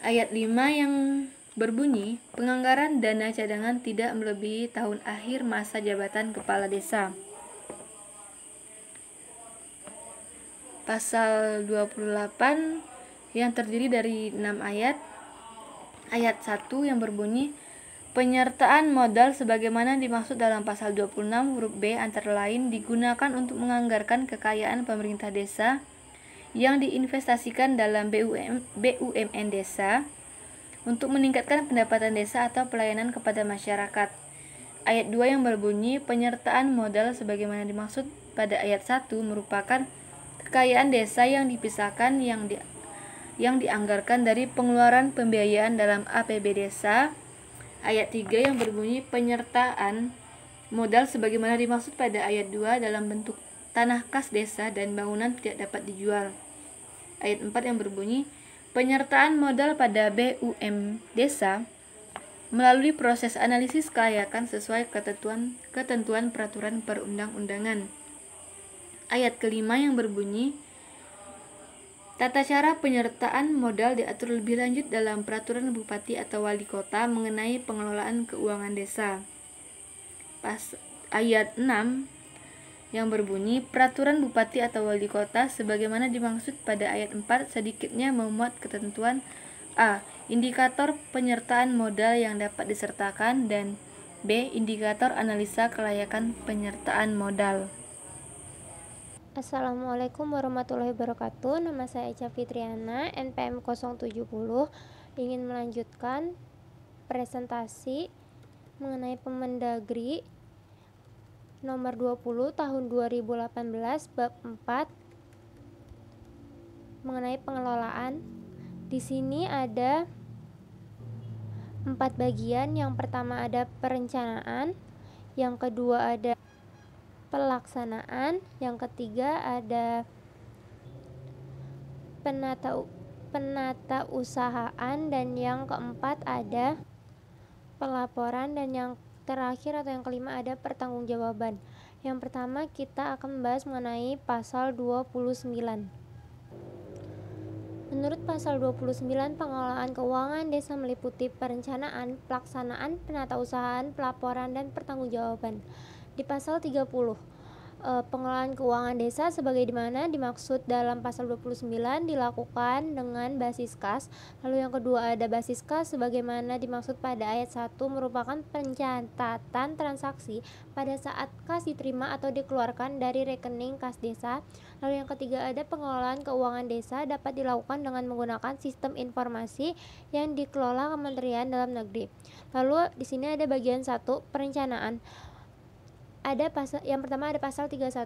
Ayat 5 yang berbunyi, penganggaran dana cadangan tidak melebihi tahun akhir masa jabatan kepala desa. Pasal 28 yang terdiri dari 6 ayat 1 yang berbunyi, penyertaan modal sebagaimana dimaksud dalam pasal 26 huruf B antara lain digunakan untuk menganggarkan kekayaan pemerintah desa yang diinvestasikan dalam BUMN desa untuk meningkatkan pendapatan desa atau pelayanan kepada masyarakat. Ayat 2 yang berbunyi, penyertaan modal sebagaimana dimaksud pada ayat 1 merupakan kekayaan desa yang dipisahkan yang dianggarkan dari pengeluaran pembiayaan dalam APB desa. Ayat 3 yang berbunyi, penyertaan modal sebagaimana dimaksud pada ayat 2 dalam bentuk tanah kas desa dan bangunan tidak dapat dijual. Ayat 4 yang berbunyi, penyertaan modal pada BUM desa melalui proses analisis kelayakan sesuai ketentuan peraturan perundang-undangan. Ayat kelima yang berbunyi, tata cara penyertaan modal diatur lebih lanjut dalam peraturan bupati atau wali kota mengenai pengelolaan keuangan desa. Ayat 6 yang berbunyi, peraturan bupati atau wali kota sebagaimana dimaksud pada ayat 4 sedikitnya memuat ketentuan A. Indikator penyertaan modal yang dapat disertakan, dan B. Indikator analisa kelayakan penyertaan modal. Assalamualaikum warahmatullahi wabarakatuh. Nama saya Echa Fitriana, NPM 070. Ingin melanjutkan presentasi mengenai Permendagri nomor 20 tahun 2018 bab 4 mengenai pengelolaan. Di sini ada 4 bagian. Yang pertama ada perencanaan, yang kedua ada pelaksanaan, yang ketiga ada penata usahaan, dan yang keempat ada pelaporan, dan yang terakhir atau yang kelima ada pertanggungjawaban. Yang pertama kita akan membahas mengenai pasal 29. Menurut pasal 29, pengelolaan keuangan desa meliputi perencanaan, pelaksanaan, penatausahaan, pelaporan, dan pertanggungjawaban. Di pasal 30, Pengelolaan keuangan desa sebagai dimana dimaksud dalam pasal 29 dilakukan dengan basis kas. Lalu yang kedua ada basis kas sebagaimana dimaksud pada ayat 1 merupakan pencatatan transaksi pada saat kas diterima atau dikeluarkan dari rekening kas desa. Lalu yang ketiga ada pengelolaan keuangan desa dapat dilakukan dengan menggunakan sistem informasi yang dikelola Kementerian Dalam Negeri. Lalu di sini ada bagian 1 perencanaan. Yang pertama ada pasal 31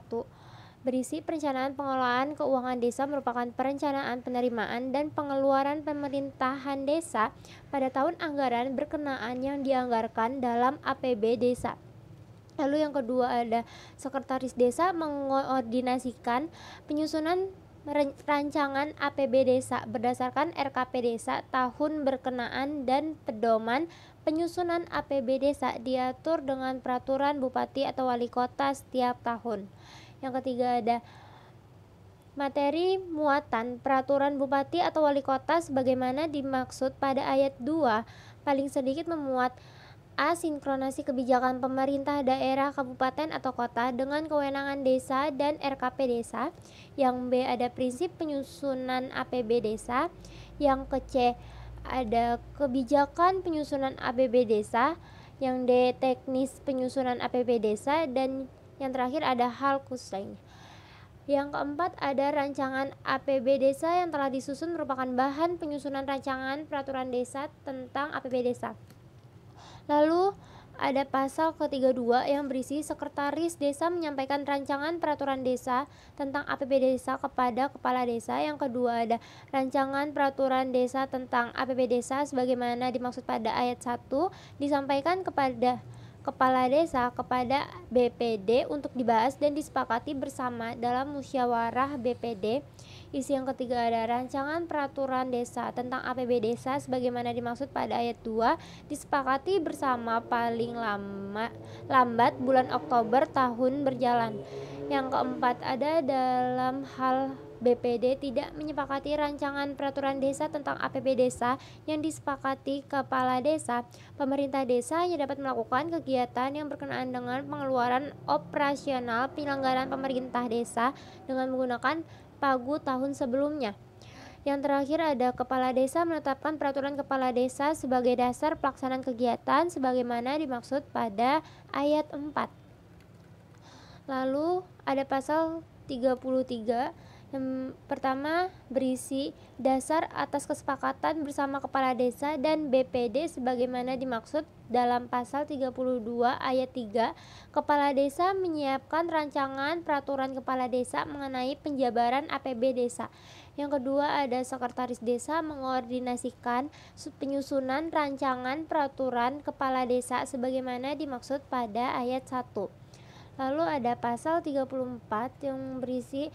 berisi perencanaan pengelolaan keuangan desa merupakan perencanaan penerimaan dan pengeluaran pemerintahan desa pada tahun anggaran berkenaan yang dianggarkan dalam APB desa. Lalu yang kedua ada sekretaris desa mengordinasikan penyusunan rancangan APB desa berdasarkan RKP desa tahun berkenaan dan pedoman penyusunan APB desa diatur dengan peraturan bupati atau wali kota setiap tahun. Yang ketiga ada materi muatan peraturan bupati atau wali kota sebagaimana dimaksud pada ayat 2 paling sedikit memuat A. Sinkronasi kebijakan pemerintah daerah, kabupaten atau kota dengan kewenangan desa dan RKP desa. Yang B. Ada prinsip penyusunan APB desa. Yang C. Ada kebijakan penyusunan APB desa. Yang D. Teknis penyusunan APB desa. Dan yang terakhir ada hal khusus lainnya. Yang keempat ada rancangan APB desa yang telah disusun merupakan bahan penyusunan rancangan peraturan desa tentang APB desa. Lalu ada pasal ke-32 yang berisi sekretaris desa menyampaikan rancangan peraturan desa tentang APB desa kepada kepala desa. Yang kedua ada rancangan peraturan desa tentang APB desa sebagaimana dimaksud pada ayat 1 disampaikan kepada kepala desa kepada BPD untuk dibahas dan disepakati bersama dalam musyawarah BPD. Isi yang ketiga ada rancangan peraturan desa tentang APB desa sebagaimana dimaksud pada ayat 2 disepakati bersama paling lambat bulan Oktober tahun berjalan. Yang keempat ada dalam hal BPD tidak menyepakati rancangan peraturan desa tentang APB desa yang disepakati kepala desa, pemerintah desa hanya dapat melakukan kegiatan yang berkenaan dengan pengeluaran operasional penyelenggaraan pemerintah desa dengan menggunakan pagu tahun sebelumnya. Yang terakhir ada kepala desa menetapkan peraturan kepala desa sebagai dasar pelaksanaan kegiatan sebagaimana dimaksud pada ayat 4. Lalu ada pasal 33 yang pertama berisi dasar atas kesepakatan bersama kepala desa dan BPD sebagaimana dimaksud dalam pasal 32 ayat 3. Kepala desa menyiapkan rancangan peraturan kepala desa mengenai penjabaran APB desa. Yang kedua ada sekretaris desa mengordinasikan penyusunan rancangan peraturan kepala desa sebagaimana dimaksud pada ayat 1. Lalu ada pasal 34 yang berisi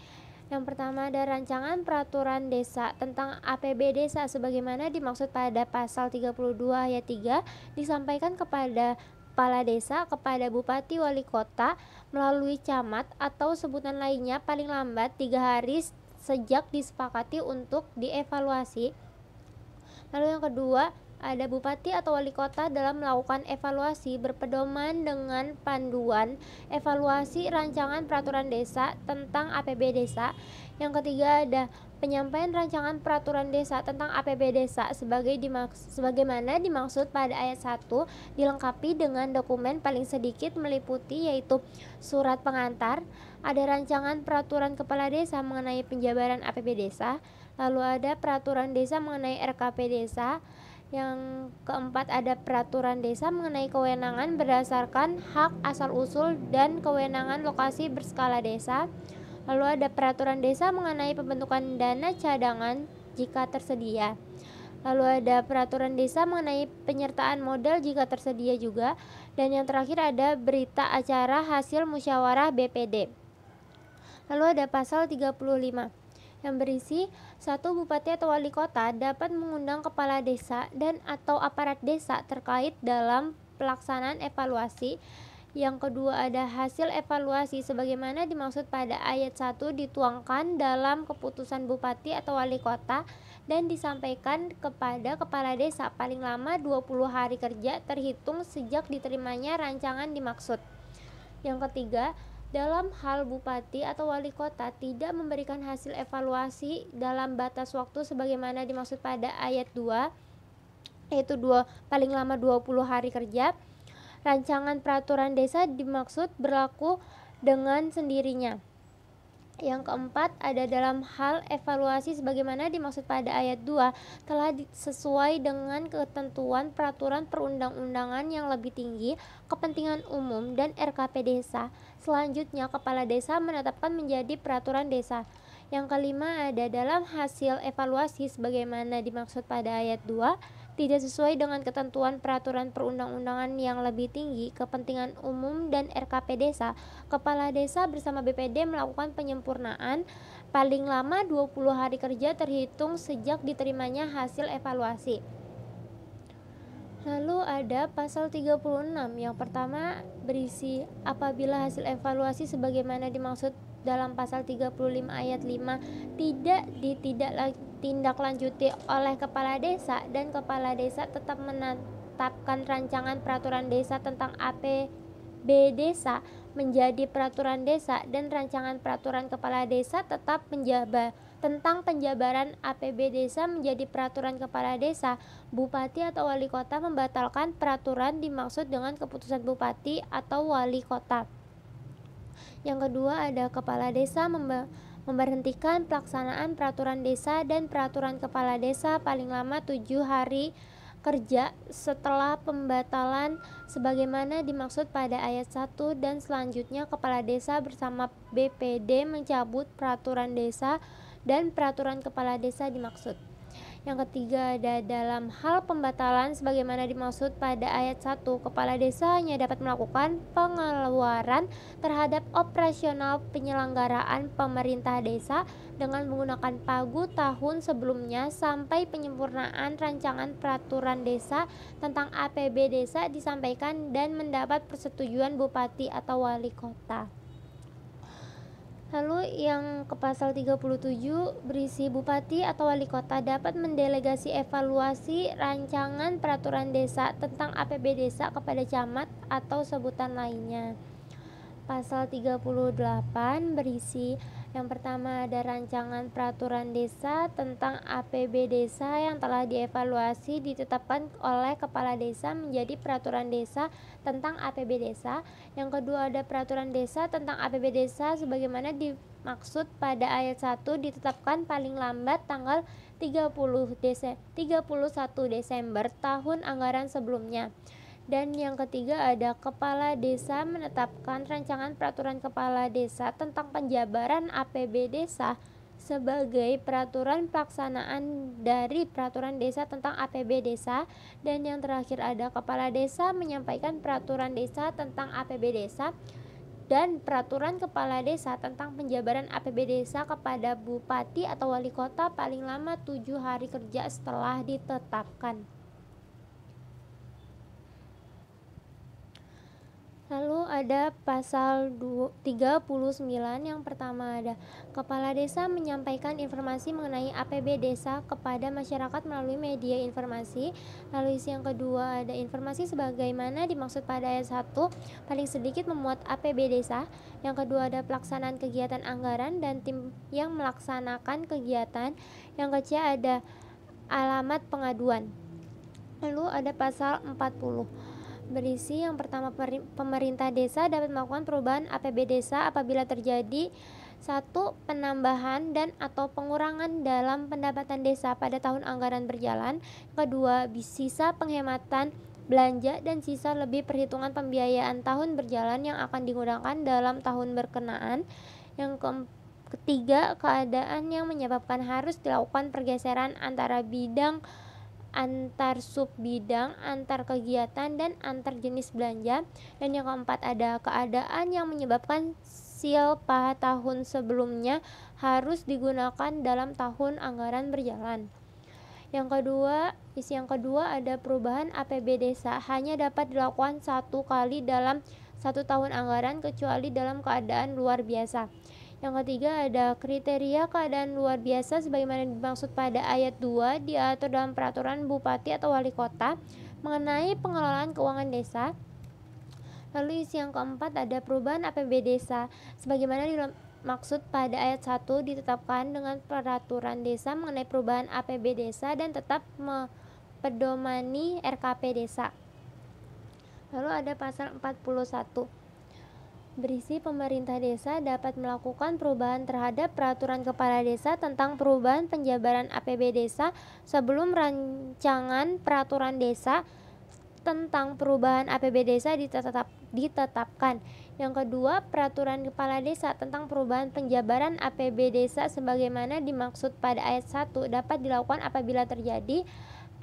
yang pertama ada rancangan peraturan desa tentang APB desa sebagaimana dimaksud pada pasal 32 ayat 3 disampaikan kepada kepala desa, kepada bupati wali kota melalui camat atau sebutan lainnya paling lambat 3 hari sejak disepakati untuk dievaluasi. Lalu yang kedua ada bupati atau wali kota dalam melakukan evaluasi berpedoman dengan panduan evaluasi rancangan peraturan desa tentang APB desa. Yang ketiga ada penyampaian rancangan peraturan desa tentang APB desa sebagaimana dimaksud pada ayat 1 dilengkapi dengan dokumen paling sedikit meliputi yaitu surat pengantar, ada rancangan peraturan kepala desa mengenai penjabaran APB desa, lalu ada peraturan desa mengenai RKP desa. Yang keempat ada peraturan desa mengenai kewenangan berdasarkan hak asal-usul dan kewenangan lokasi berskala desa. Lalu ada peraturan desa mengenai pembentukan dana cadangan jika tersedia. Lalu ada peraturan desa mengenai penyertaan modal jika tersedia juga. Dan yang terakhir ada berita acara hasil musyawarah BPD. Lalu ada pasal 35 yang berisi satu bupati atau wali kota dapat mengundang kepala desa dan atau aparat desa terkait dalam pelaksanaan evaluasi. Yang kedua ada hasil evaluasi sebagaimana dimaksud pada ayat 1 dituangkan dalam keputusan bupati atau wali kota dan disampaikan kepada kepala desa paling lama 20 hari kerja terhitung sejak diterimanya rancangan dimaksud. Yang ketiga Dalam hal bupati atau wali kota tidak memberikan hasil evaluasi dalam batas waktu sebagaimana dimaksud pada ayat 2, yaitu paling lama 20 hari kerja, rancangan peraturan desa dimaksud berlaku dengan sendirinya. Yang keempat, ada dalam hal evaluasi sebagaimana dimaksud pada ayat 2 telah sesuai dengan ketentuan peraturan perundang-undangan yang lebih tinggi, kepentingan umum, dan RKP desa. Selanjutnya, kepala desa menetapkan menjadi peraturan desa. Yang kelima, ada dalam hasil evaluasi sebagaimana dimaksud pada ayat 2 tidak sesuai dengan ketentuan peraturan perundang-undangan yang lebih tinggi, kepentingan umum, dan RKP desa, kepala desa bersama BPD melakukan penyempurnaan paling lama 20 hari kerja terhitung sejak diterimanya hasil evaluasi. Lalu ada pasal 36. Yang pertama berisi apabila hasil evaluasi sebagaimana dimaksud dalam pasal 35 ayat 5 tidak ditindaklanjuti oleh kepala desa dan kepala desa tetap menetapkan rancangan peraturan desa tentang APB desa menjadi peraturan desa dan rancangan peraturan kepala desa tetap tentang penjabaran APB desa menjadi peraturan kepala desa, bupati atau wali kota membatalkan peraturan dimaksud dengan keputusan bupati atau wali kota. Yang kedua, ada kepala desa memberhentikan pelaksanaan peraturan desa dan peraturan kepala desa paling lama 7 hari kerja setelah pembatalan sebagaimana dimaksud pada ayat 1 dan selanjutnya kepala desa bersama BPD mencabut peraturan desa dan peraturan kepala desa dimaksud. Yang ketiga, ada dalam hal pembatalan sebagaimana dimaksud pada ayat 1, kepala desa hanya dapat melakukan pengeluaran terhadap operasional penyelenggaraan pemerintah desa dengan menggunakan pagu tahun sebelumnya sampai penyempurnaan rancangan peraturan desa tentang APB desa disampaikan dan mendapat persetujuan bupati atau wali kota. Lalu yang ke pasal 37 berisi bupati atau wali kota dapat mendelegasi evaluasi rancangan peraturan desa tentang APB desa kepada camat atau sebutan lainnya. Pasal 38 berisi yang pertama ada rancangan peraturan desa tentang APB desa yang telah dievaluasi ditetapkan oleh kepala desa menjadi peraturan desa tentang APB desa. Yang kedua ada peraturan desa tentang APB desa sebagaimana dimaksud pada ayat 1 ditetapkan paling lambat tanggal 31 Desember tahun anggaran sebelumnya. Dan yang ketiga ada kepala desa menetapkan rancangan peraturan kepala desa tentang penjabaran APB desa sebagai peraturan pelaksanaan dari peraturan desa tentang APB desa. Dan yang terakhir ada kepala desa menyampaikan peraturan desa tentang APB desa dan peraturan kepala desa tentang penjabaran APB desa kepada bupati atau wali kota paling lama 7 hari kerja setelah ditetapkan. Lalu ada pasal 39. Yang pertama ada kepala desa menyampaikan informasi mengenai APB desa kepada masyarakat melalui media informasi. Lalu isi yang kedua ada informasi sebagaimana dimaksud pada ayat 1 paling sedikit memuat APB desa. Yang kedua ada pelaksanaan kegiatan anggaran dan tim yang melaksanakan kegiatan. Yang ketiga ada alamat pengaduan. Lalu ada pasal 40 berisi yang pertama pemerintah desa dapat melakukan perubahan APB desa apabila terjadi 1. Penambahan dan atau pengurangan dalam pendapatan desa pada tahun anggaran berjalan. Kedua, sisa penghematan belanja dan sisa lebih perhitungan pembiayaan tahun berjalan yang akan digunakan dalam tahun berkenaan. Yang ketiga, keadaan yang menyebabkan harus dilakukan pergeseran antara bidang, antar subbidang, antar kegiatan, dan antar jenis belanja. Dan yang keempat ada keadaan yang menyebabkan silpa tahun sebelumnya harus digunakan dalam tahun anggaran berjalan. Isi yang kedua ada perubahan APB desa hanya dapat dilakukan 1 kali dalam 1 tahun anggaran kecuali dalam keadaan luar biasa. Yang ketiga ada kriteria keadaan luar biasa sebagaimana dimaksud pada ayat 2 diatur dalam peraturan bupati atau wali kota mengenai pengelolaan keuangan desa. Lalu isi yang keempat ada perubahan APB desa sebagaimana dimaksud pada ayat 1 ditetapkan dengan peraturan desa mengenai perubahan APB desa dan tetap mempedomani RKP desa. Lalu ada pasal 41 berisi pemerintah desa dapat melakukan perubahan terhadap peraturan kepala desa tentang perubahan penjabaran APB desa sebelum rancangan peraturan desa tentang perubahan APB desa ditetapkan. Yang kedua, peraturan kepala desa tentang perubahan penjabaran APB desa sebagaimana dimaksud pada ayat 1 dapat dilakukan apabila terjadi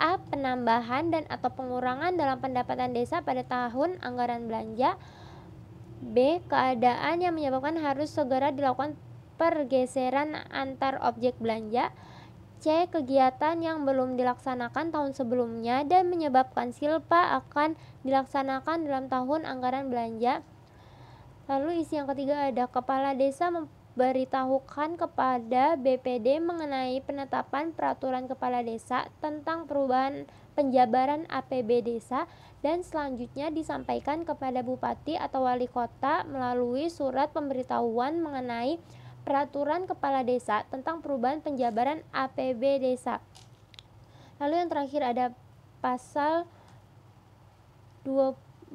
A. Penambahan dan atau pengurangan dalam pendapatan desa pada tahun anggaran belanja. B. Keadaan yang menyebabkan harus segera dilakukan pergeseran antar objek belanja. C. Kegiatan yang belum dilaksanakan tahun sebelumnya dan menyebabkan silpa akan dilaksanakan dalam tahun anggaran belanja. Lalu isi yang ketiga ada kepala desa memberitahukan kepada BPD mengenai penetapan peraturan kepala desa tentang perubahan penjabaran APB desa dan selanjutnya disampaikan kepada bupati atau wali kota melalui surat pemberitahuan mengenai peraturan kepala desa tentang perubahan penjabaran APB desa. Lalu yang terakhir ada pasal 42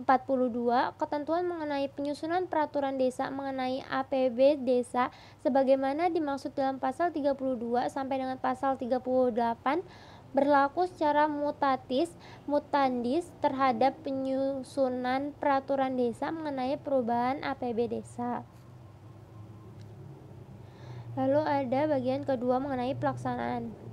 ketentuan mengenai penyusunan peraturan desa mengenai APB desa sebagaimana dimaksud dalam pasal 32 sampai dengan pasal 38 berlaku secara mutandis terhadap penyusunan peraturan desa mengenai perubahan APB desa. Lalu ada bagian kedua mengenai pelaksanaan.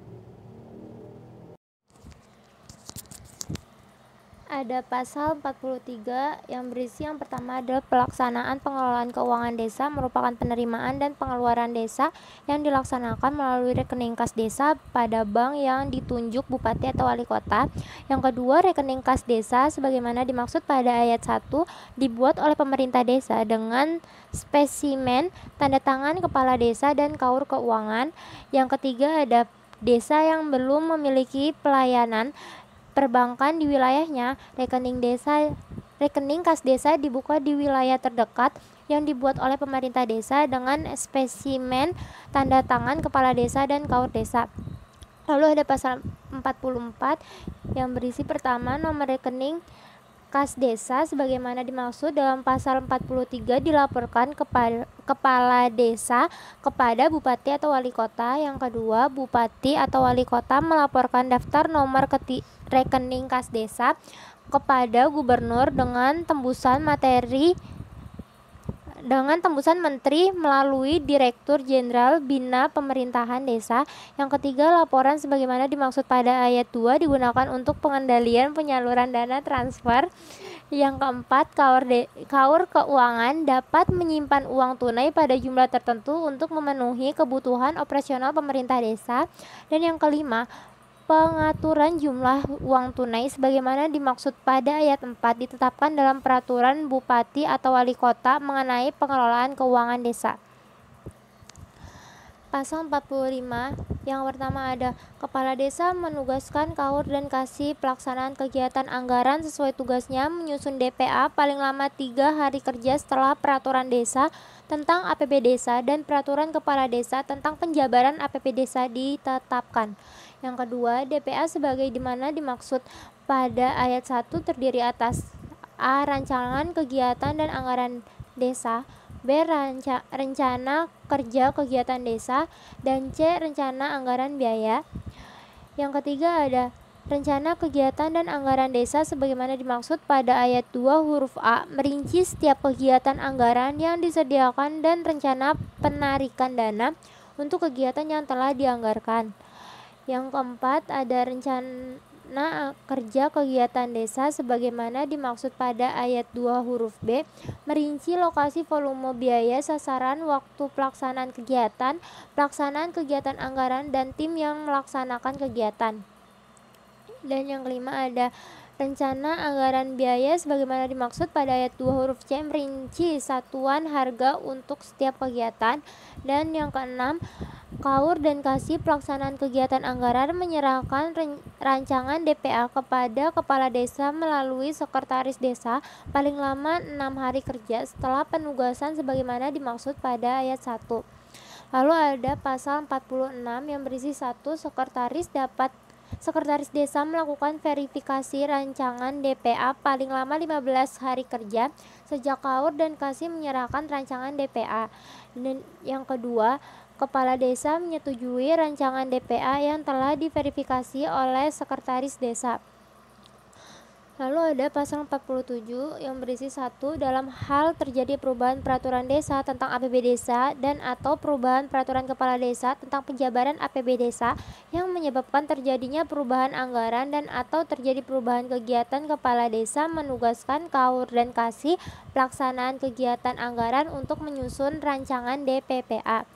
Ada pasal 43 yang berisi yang pertama adalah pelaksanaan pengelolaan keuangan desa merupakan penerimaan dan pengeluaran desa yang dilaksanakan melalui rekening kas desa pada bank yang ditunjuk bupati atau wali kota. Yang kedua, rekening kas desa sebagaimana dimaksud pada ayat 1 dibuat oleh pemerintah desa dengan spesimen tanda tangan kepala desa dan kaur keuangan. Yang ketiga ada desa yang belum memiliki pelayanan perbankan di wilayahnya, rekening kas desa dibuka di wilayah terdekat yang dibuat oleh pemerintah desa dengan spesimen tanda tangan kepala desa dan kaur desa. Lalu ada pasal 44 yang berisi pertama nomor rekening kas desa sebagaimana dimaksud dalam pasal 43 dilaporkan kepala desa kepada bupati atau wali kota. Yang kedua, bupati atau wali kota melaporkan daftar nomor rekening kas desa kepada gubernur dengan tembusan menteri melalui Direktur Jenderal Bina Pemerintahan Desa. Yang ketiga, laporan sebagaimana dimaksud pada ayat 2 digunakan untuk pengendalian penyaluran dana transfer. Yang keempat, kaur keuangan dapat menyimpan uang tunai pada jumlah tertentu untuk memenuhi kebutuhan operasional pemerintah desa. Dan yang kelima, pengaturan jumlah uang tunai sebagaimana dimaksud pada ayat 4 ditetapkan dalam peraturan bupati atau wali kota mengenai pengelolaan keuangan desa. Pasal 45 yang pertama ada kepala desa menugaskan kaur dan kasih pelaksanaan kegiatan anggaran sesuai tugasnya menyusun DPA paling lama 3 hari kerja setelah peraturan desa tentang APB desa dan peraturan kepala desa tentang penjabaran APB desa ditetapkan. Yang kedua, DPA sebagai dimana dimaksud pada ayat 1 terdiri atas A. Rancangan kegiatan dan anggaran desa, B. Rencana kerja kegiatan desa, dan C. Rencana anggaran biaya. Yang ketiga ada rencana kegiatan dan anggaran desa sebagaimana dimaksud pada ayat 2 huruf A merinci setiap kegiatan anggaran yang disediakan dan rencana penarikan dana untuk kegiatan yang telah dianggarkan. Yang keempat ada rencana kerja kegiatan desa sebagaimana dimaksud pada ayat 2 huruf B merinci lokasi, volume, biaya, sasaran, waktu pelaksanaan kegiatan anggaran dan tim yang melaksanakan kegiatan. Dan yang kelima ada rencana anggaran biaya sebagaimana dimaksud pada ayat 2 huruf C merinci satuan harga untuk setiap kegiatan. Dan yang keenam KAUR dan Kasih pelaksanaan kegiatan anggaran menyerahkan rancangan DPA kepada Kepala Desa melalui Sekretaris Desa paling lama 6 hari kerja setelah penugasan sebagaimana dimaksud pada ayat 1. Lalu ada pasal 46 yang berisi 1. Sekretaris Desa melakukan verifikasi rancangan DPA paling lama 15 hari kerja sejak KAUR dan Kasih menyerahkan rancangan DPA. Dan yang kedua, Kepala Desa menyetujui rancangan DPA yang telah diverifikasi oleh Sekretaris Desa. Lalu ada pasal 47 yang berisi 1. Dalam hal terjadi perubahan peraturan desa tentang APB desa dan atau perubahan peraturan kepala desa tentang penjabaran APB desa yang menyebabkan terjadinya perubahan anggaran dan atau terjadi perubahan kegiatan, kepala desa menugaskan KAUR dan Kasih pelaksanaan kegiatan anggaran untuk menyusun rancangan DPPA.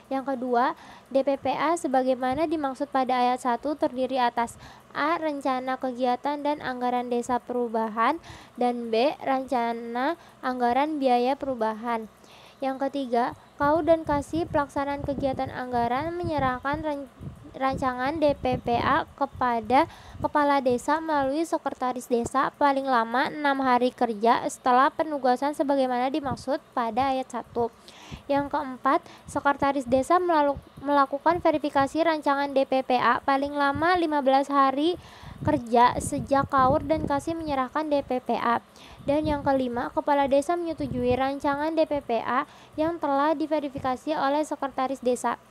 Yang kedua, DPPA sebagaimana dimaksud pada ayat 1 terdiri atas A. Rencana kegiatan dan anggaran desa perubahan, dan B. Rencana anggaran biaya perubahan. Yang ketiga, KAUR dan Kasih pelaksanaan kegiatan anggaran menyerahkan rancangan DPPA kepada Kepala Desa melalui Sekretaris Desa paling lama 6 hari kerja setelah penugasan sebagaimana dimaksud pada ayat 1. Yang keempat, Sekretaris Desa melakukan verifikasi rancangan DPPA paling lama 15 hari kerja sejak KAUR dan Kasih menyerahkan DPPA. Dan yang kelima, Kepala Desa menyetujui rancangan DPPA yang telah diverifikasi oleh Sekretaris Desa.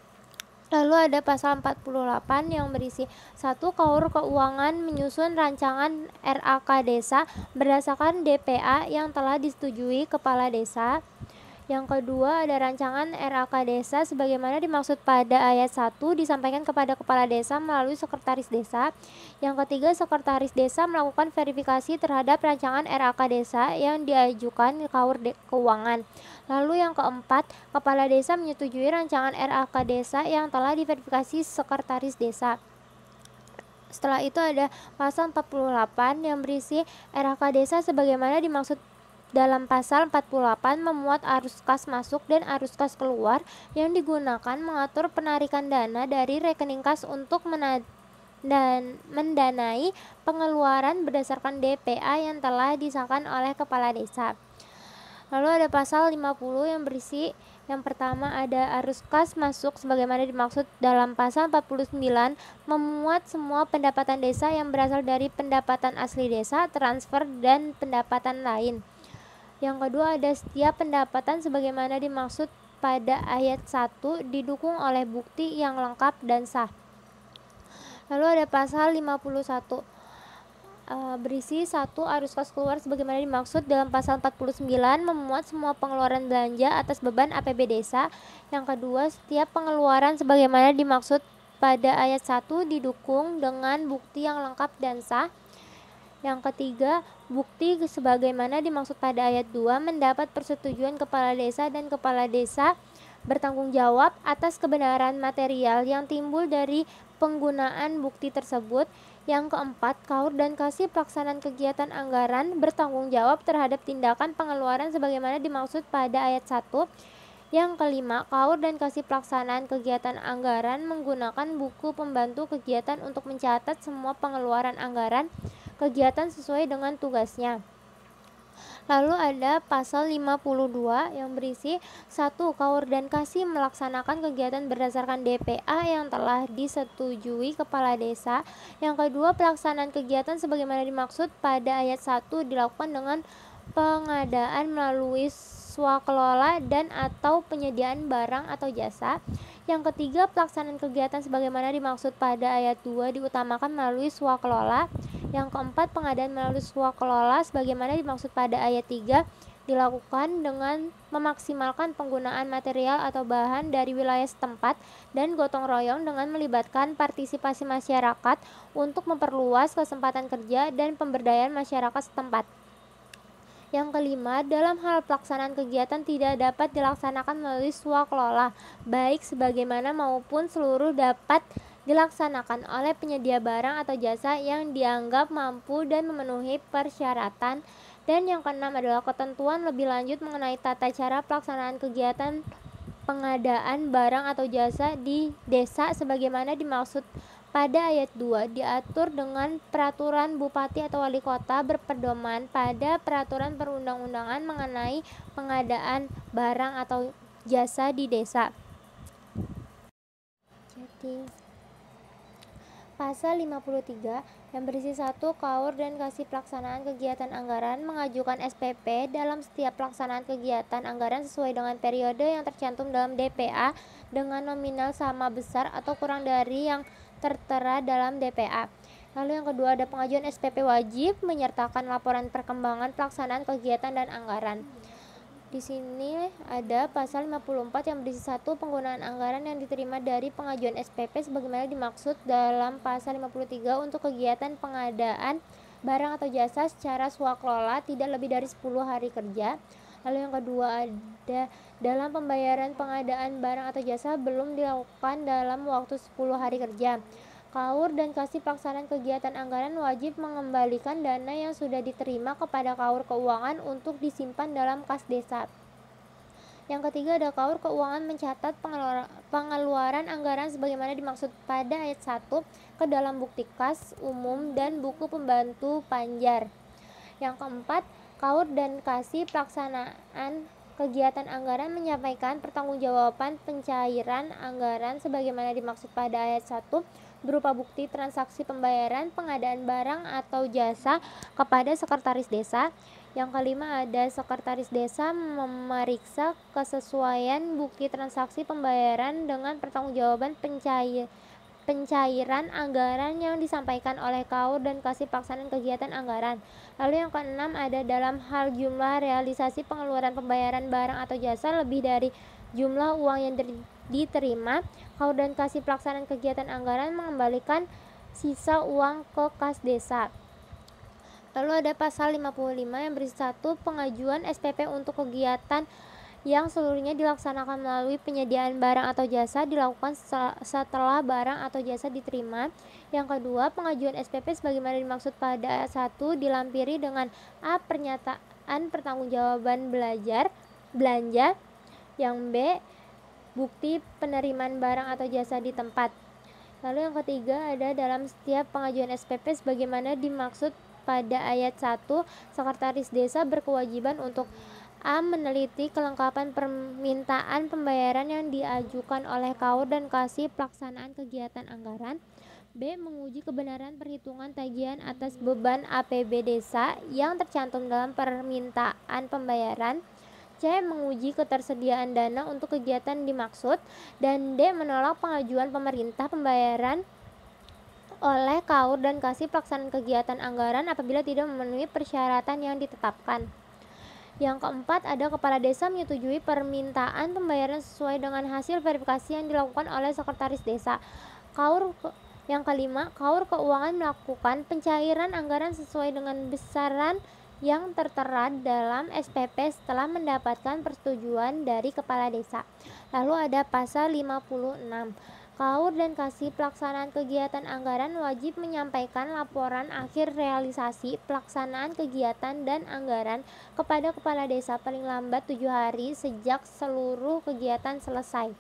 Lalu ada pasal 48 yang berisi 1. KAUR Keuangan menyusun rancangan RAK Desa berdasarkan DPA yang telah disetujui Kepala Desa. Yang kedua, ada rancangan RAK Desa sebagaimana dimaksud pada ayat 1 disampaikan kepada Kepala Desa melalui Sekretaris Desa. Yang ketiga, Sekretaris Desa melakukan verifikasi terhadap rancangan RAK Desa yang diajukan KAUR Keuangan. Lalu yang keempat, Kepala Desa menyetujui rancangan RAK Desa yang telah diverifikasi Sekretaris Desa. Setelah itu ada pasal 48 yang berisi RAK Desa sebagaimana dimaksud dalam pasal 48 memuat arus kas masuk dan arus kas keluar yang digunakan mengatur penarikan dana dari rekening kas untuk mendanai pengeluaran berdasarkan DPA yang telah disahkan oleh Kepala Desa. Lalu ada pasal 50 yang berisi yang pertama ada arus kas masuk sebagaimana dimaksud dalam pasal 49 memuat semua pendapatan desa yang berasal dari pendapatan asli desa, transfer, dan pendapatan lain. Yang kedua ada setiap pendapatan sebagaimana dimaksud pada ayat 1 didukung oleh bukti yang lengkap dan sah. Lalu ada pasal 51 berisi 1. Arus kas keluar sebagaimana dimaksud dalam pasal 49 memuat semua pengeluaran belanja atas beban APB desa. Yang kedua, setiap pengeluaran sebagaimana dimaksud pada ayat 1 didukung dengan bukti yang lengkap dan sah. Yang ketiga, bukti sebagaimana dimaksud pada ayat 2 mendapat persetujuan Kepala Desa dan Kepala Desa bertanggung jawab atas kebenaran material yang timbul dari penggunaan bukti tersebut. Yang keempat, KAUR dan Kasih pelaksanaan kegiatan anggaran bertanggung jawab terhadap tindakan pengeluaran sebagaimana dimaksud pada ayat 1. Yang kelima, KAUR dan Kasih pelaksanaan kegiatan anggaran menggunakan buku pembantu kegiatan untuk mencatat semua pengeluaran anggaran kegiatan sesuai dengan tugasnya. Lalu ada pasal 52 yang berisi 1. KAUR dan Kasih melaksanakan kegiatan berdasarkan DPA yang telah disetujui Kepala Desa. Yang kedua, pelaksanaan kegiatan sebagaimana dimaksud pada ayat 1 dilakukan dengan pengadaan melalui swakelola dan atau penyediaan barang atau jasa. Yang ketiga, pelaksanaan kegiatan sebagaimana dimaksud pada ayat 2 diutamakan melalui swakelola. Yang keempat, pengadaan melalui swakelola sebagaimana dimaksud pada ayat 3 dilakukan dengan memaksimalkan penggunaan material atau bahan dari wilayah setempat dan gotong royong dengan melibatkan partisipasi masyarakat untuk memperluas kesempatan kerja dan pemberdayaan masyarakat setempat. Yang kelima, dalam hal pelaksanaan kegiatan tidak dapat dilaksanakan melalui swakelola, baik sebagaimana maupun seluruh dapat dilaksanakan oleh penyedia barang atau jasa yang dianggap mampu dan memenuhi persyaratan. Dan yang keenam adalah ketentuan lebih lanjut mengenai tata cara pelaksanaan kegiatan pengadaan barang atau jasa di desa sebagaimana dimaksud pada ayat 2 diatur dengan peraturan bupati atau wali kota berpedoman pada peraturan perundang-undangan mengenai pengadaan barang atau jasa di desa. Jadi Pasal 53 yang berisi 1. Kaur dan kasih pelaksanaan kegiatan anggaran mengajukan SPP dalam setiap pelaksanaan kegiatan anggaran sesuai dengan periode yang tercantum dalam DPA dengan nominal sama besar atau kurang dari yang tertera dalam DPA. Lalu yang kedua ada pengajuan SPP wajib menyertakan laporan perkembangan pelaksanaan kegiatan dan anggaran. Di sini ada pasal 54 yang berisi 1. Penggunaan anggaran yang diterima dari pengajuan SPP sebagaimana dimaksud dalam pasal 53 untuk kegiatan pengadaan barang atau jasa secara swaklola tidak lebih dari 10 hari kerja. Lalu yang kedua ada dalam pembayaran pengadaan barang atau jasa belum dilakukan dalam waktu 10 hari kerja. Kaur dan kasih pelaksanaan kegiatan anggaran wajib mengembalikan dana yang sudah diterima kepada kaur keuangan untuk disimpan dalam kas desa. Yang ketiga ada kaur keuangan mencatat pengeluaran anggaran sebagaimana dimaksud pada ayat 1 ke dalam bukti kas umum dan buku pembantu panjar. Yang keempat, kaur dan kasih pelaksanaan kegiatan anggaran menyampaikan pertanggungjawaban pencairan anggaran sebagaimana dimaksud pada ayat 1 berupa bukti transaksi pembayaran pengadaan barang atau jasa kepada sekretaris desa. Yang kelima ada sekretaris desa memeriksa kesesuaian bukti transaksi pembayaran dengan pertanggungjawaban pencairan anggaran yang disampaikan oleh kaur dan kasih pelaksanaan kegiatan anggaran. Lalu yang keenam ada dalam hal jumlah realisasi pengeluaran pembayaran barang atau jasa lebih dari jumlah uang yang diterima, kaur dan kasih pelaksanaan kegiatan anggaran mengembalikan sisa uang ke kas desa. Lalu ada pasal 55 yang berisi 1. Pengajuan SPP untuk kegiatan yang seluruhnya dilaksanakan melalui penyediaan barang atau jasa dilakukan setelah barang atau jasa diterima. Yang kedua, pengajuan SPP sebagaimana dimaksud pada ayat 1 dilampiri dengan A. Pernyataan pertanggungjawaban belanja. Yang B. Bukti penerimaan barang atau jasa di tempat. Lalu yang ketiga ada dalam setiap pengajuan SPP sebagaimana dimaksud pada ayat 1, sekretaris desa berkewajiban untuk A. Meneliti kelengkapan permintaan pembayaran yang diajukan oleh kaur dan kasih pelaksanaan kegiatan anggaran. B. Menguji kebenaran perhitungan tagihan atas beban APB desa yang tercantum dalam permintaan pembayaran. C. Menguji ketersediaan dana untuk kegiatan dimaksud. Dan D. Menolak pengajuan pemerintah pembayaran oleh kaur dan kasih pelaksanaan kegiatan anggaran apabila tidak memenuhi persyaratan yang ditetapkan. Yang keempat ada kepala desa menyetujui permintaan pembayaran sesuai dengan hasil verifikasi yang dilakukan oleh sekretaris desa. Yang kelima, kaur keuangan melakukan pencairan anggaran sesuai dengan besaran yang tertera dalam SPP setelah mendapatkan persetujuan dari kepala desa. Lalu ada pasal 56. Kaur dan kasih pelaksanaan kegiatan anggaran wajib menyampaikan laporan akhir realisasi pelaksanaan kegiatan dan anggaran kepada kepala desa paling lambat 7 hari sejak seluruh kegiatan selesai.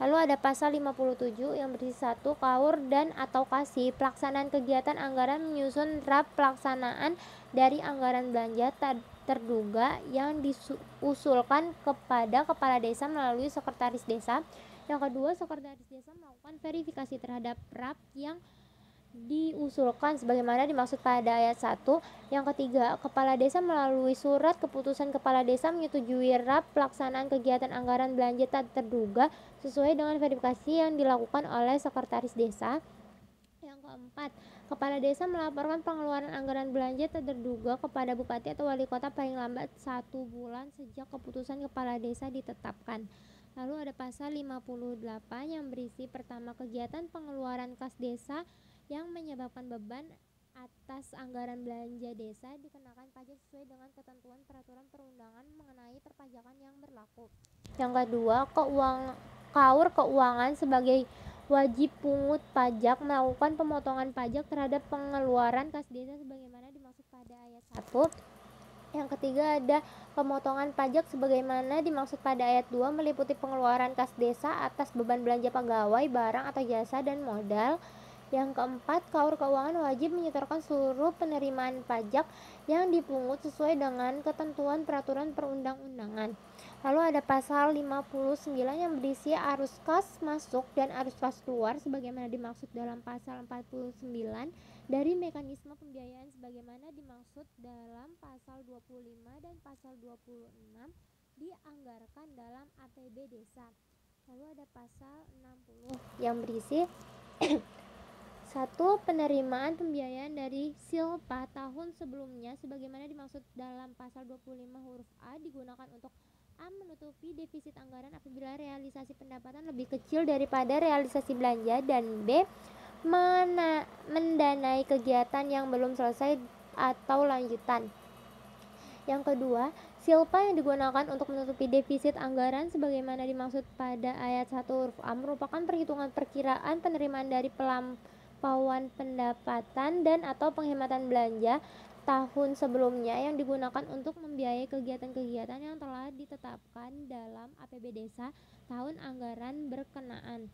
Lalu ada pasal 57 yang berisi 1. Kaur dan atau kasih pelaksanaan kegiatan anggaran menyusun draft pelaksanaan dari anggaran belanja terduga yang diusulkan kepada kepala desa melalui sekretaris desa. Yang kedua, sekretaris desa melakukan verifikasi terhadap draft yang diusulkan sebagaimana dimaksud pada ayat 1. Yang ketiga, kepala desa melalui surat keputusan kepala desa menyetujui draft pelaksanaan kegiatan anggaran belanja tak terduga sesuai dengan verifikasi yang dilakukan oleh sekretaris desa. Yang keempat, kepala desa melaporkan pengeluaran anggaran belanja tak terduga kepada bupati atau wali kota paling lambat 1 bulan sejak keputusan kepala desa ditetapkan. Lalu ada pasal 58 yang berisi pertama, kegiatan pengeluaran kas desa yang menyebabkan beban atas anggaran belanja desa dikenakan pajak sesuai dengan ketentuan peraturan perundangan mengenai perpajakan yang berlaku. Yang kedua, kaur keuangan sebagai wajib pungut pajak melakukan pemotongan pajak terhadap pengeluaran kas desa sebagaimana dimaksud pada ayat 1. Yang ketiga ada pemotongan pajak sebagaimana dimaksud pada ayat 2 meliputi pengeluaran kas desa atas beban belanja pegawai, barang atau jasa dan modal. Yang keempat, KAUR keuangan wajib menyetorkan seluruh penerimaan pajak yang dipungut sesuai dengan ketentuan peraturan perundang-undangan. Lalu ada pasal 59 yang berisi arus kas masuk dan arus kas keluar sebagaimana dimaksud dalam pasal 49 dari mekanisme pembiayaan sebagaimana dimaksud dalam pasal 25 dan pasal 26 dianggarkan dalam APB desa. Lalu ada pasal 60 yang berisi 1. Penerimaan pembiayaan dari silpa tahun sebelumnya sebagaimana dimaksud dalam pasal 25 huruf A digunakan untuk A. Menutupi defisit anggaran apabila realisasi pendapatan lebih kecil daripada realisasi belanja, dan B. Mendanai kegiatan yang belum selesai atau lanjutan. Yang kedua, silpa yang digunakan untuk menutupi defisit anggaran sebagaimana dimaksud pada ayat 1 huruf A merupakan perhitungan perkiraan penerimaan dari pelampauan pendapatan dan atau penghematan belanja tahun sebelumnya yang digunakan untuk membiayai kegiatan-kegiatan yang telah ditetapkan dalam APB desa tahun anggaran berkenaan.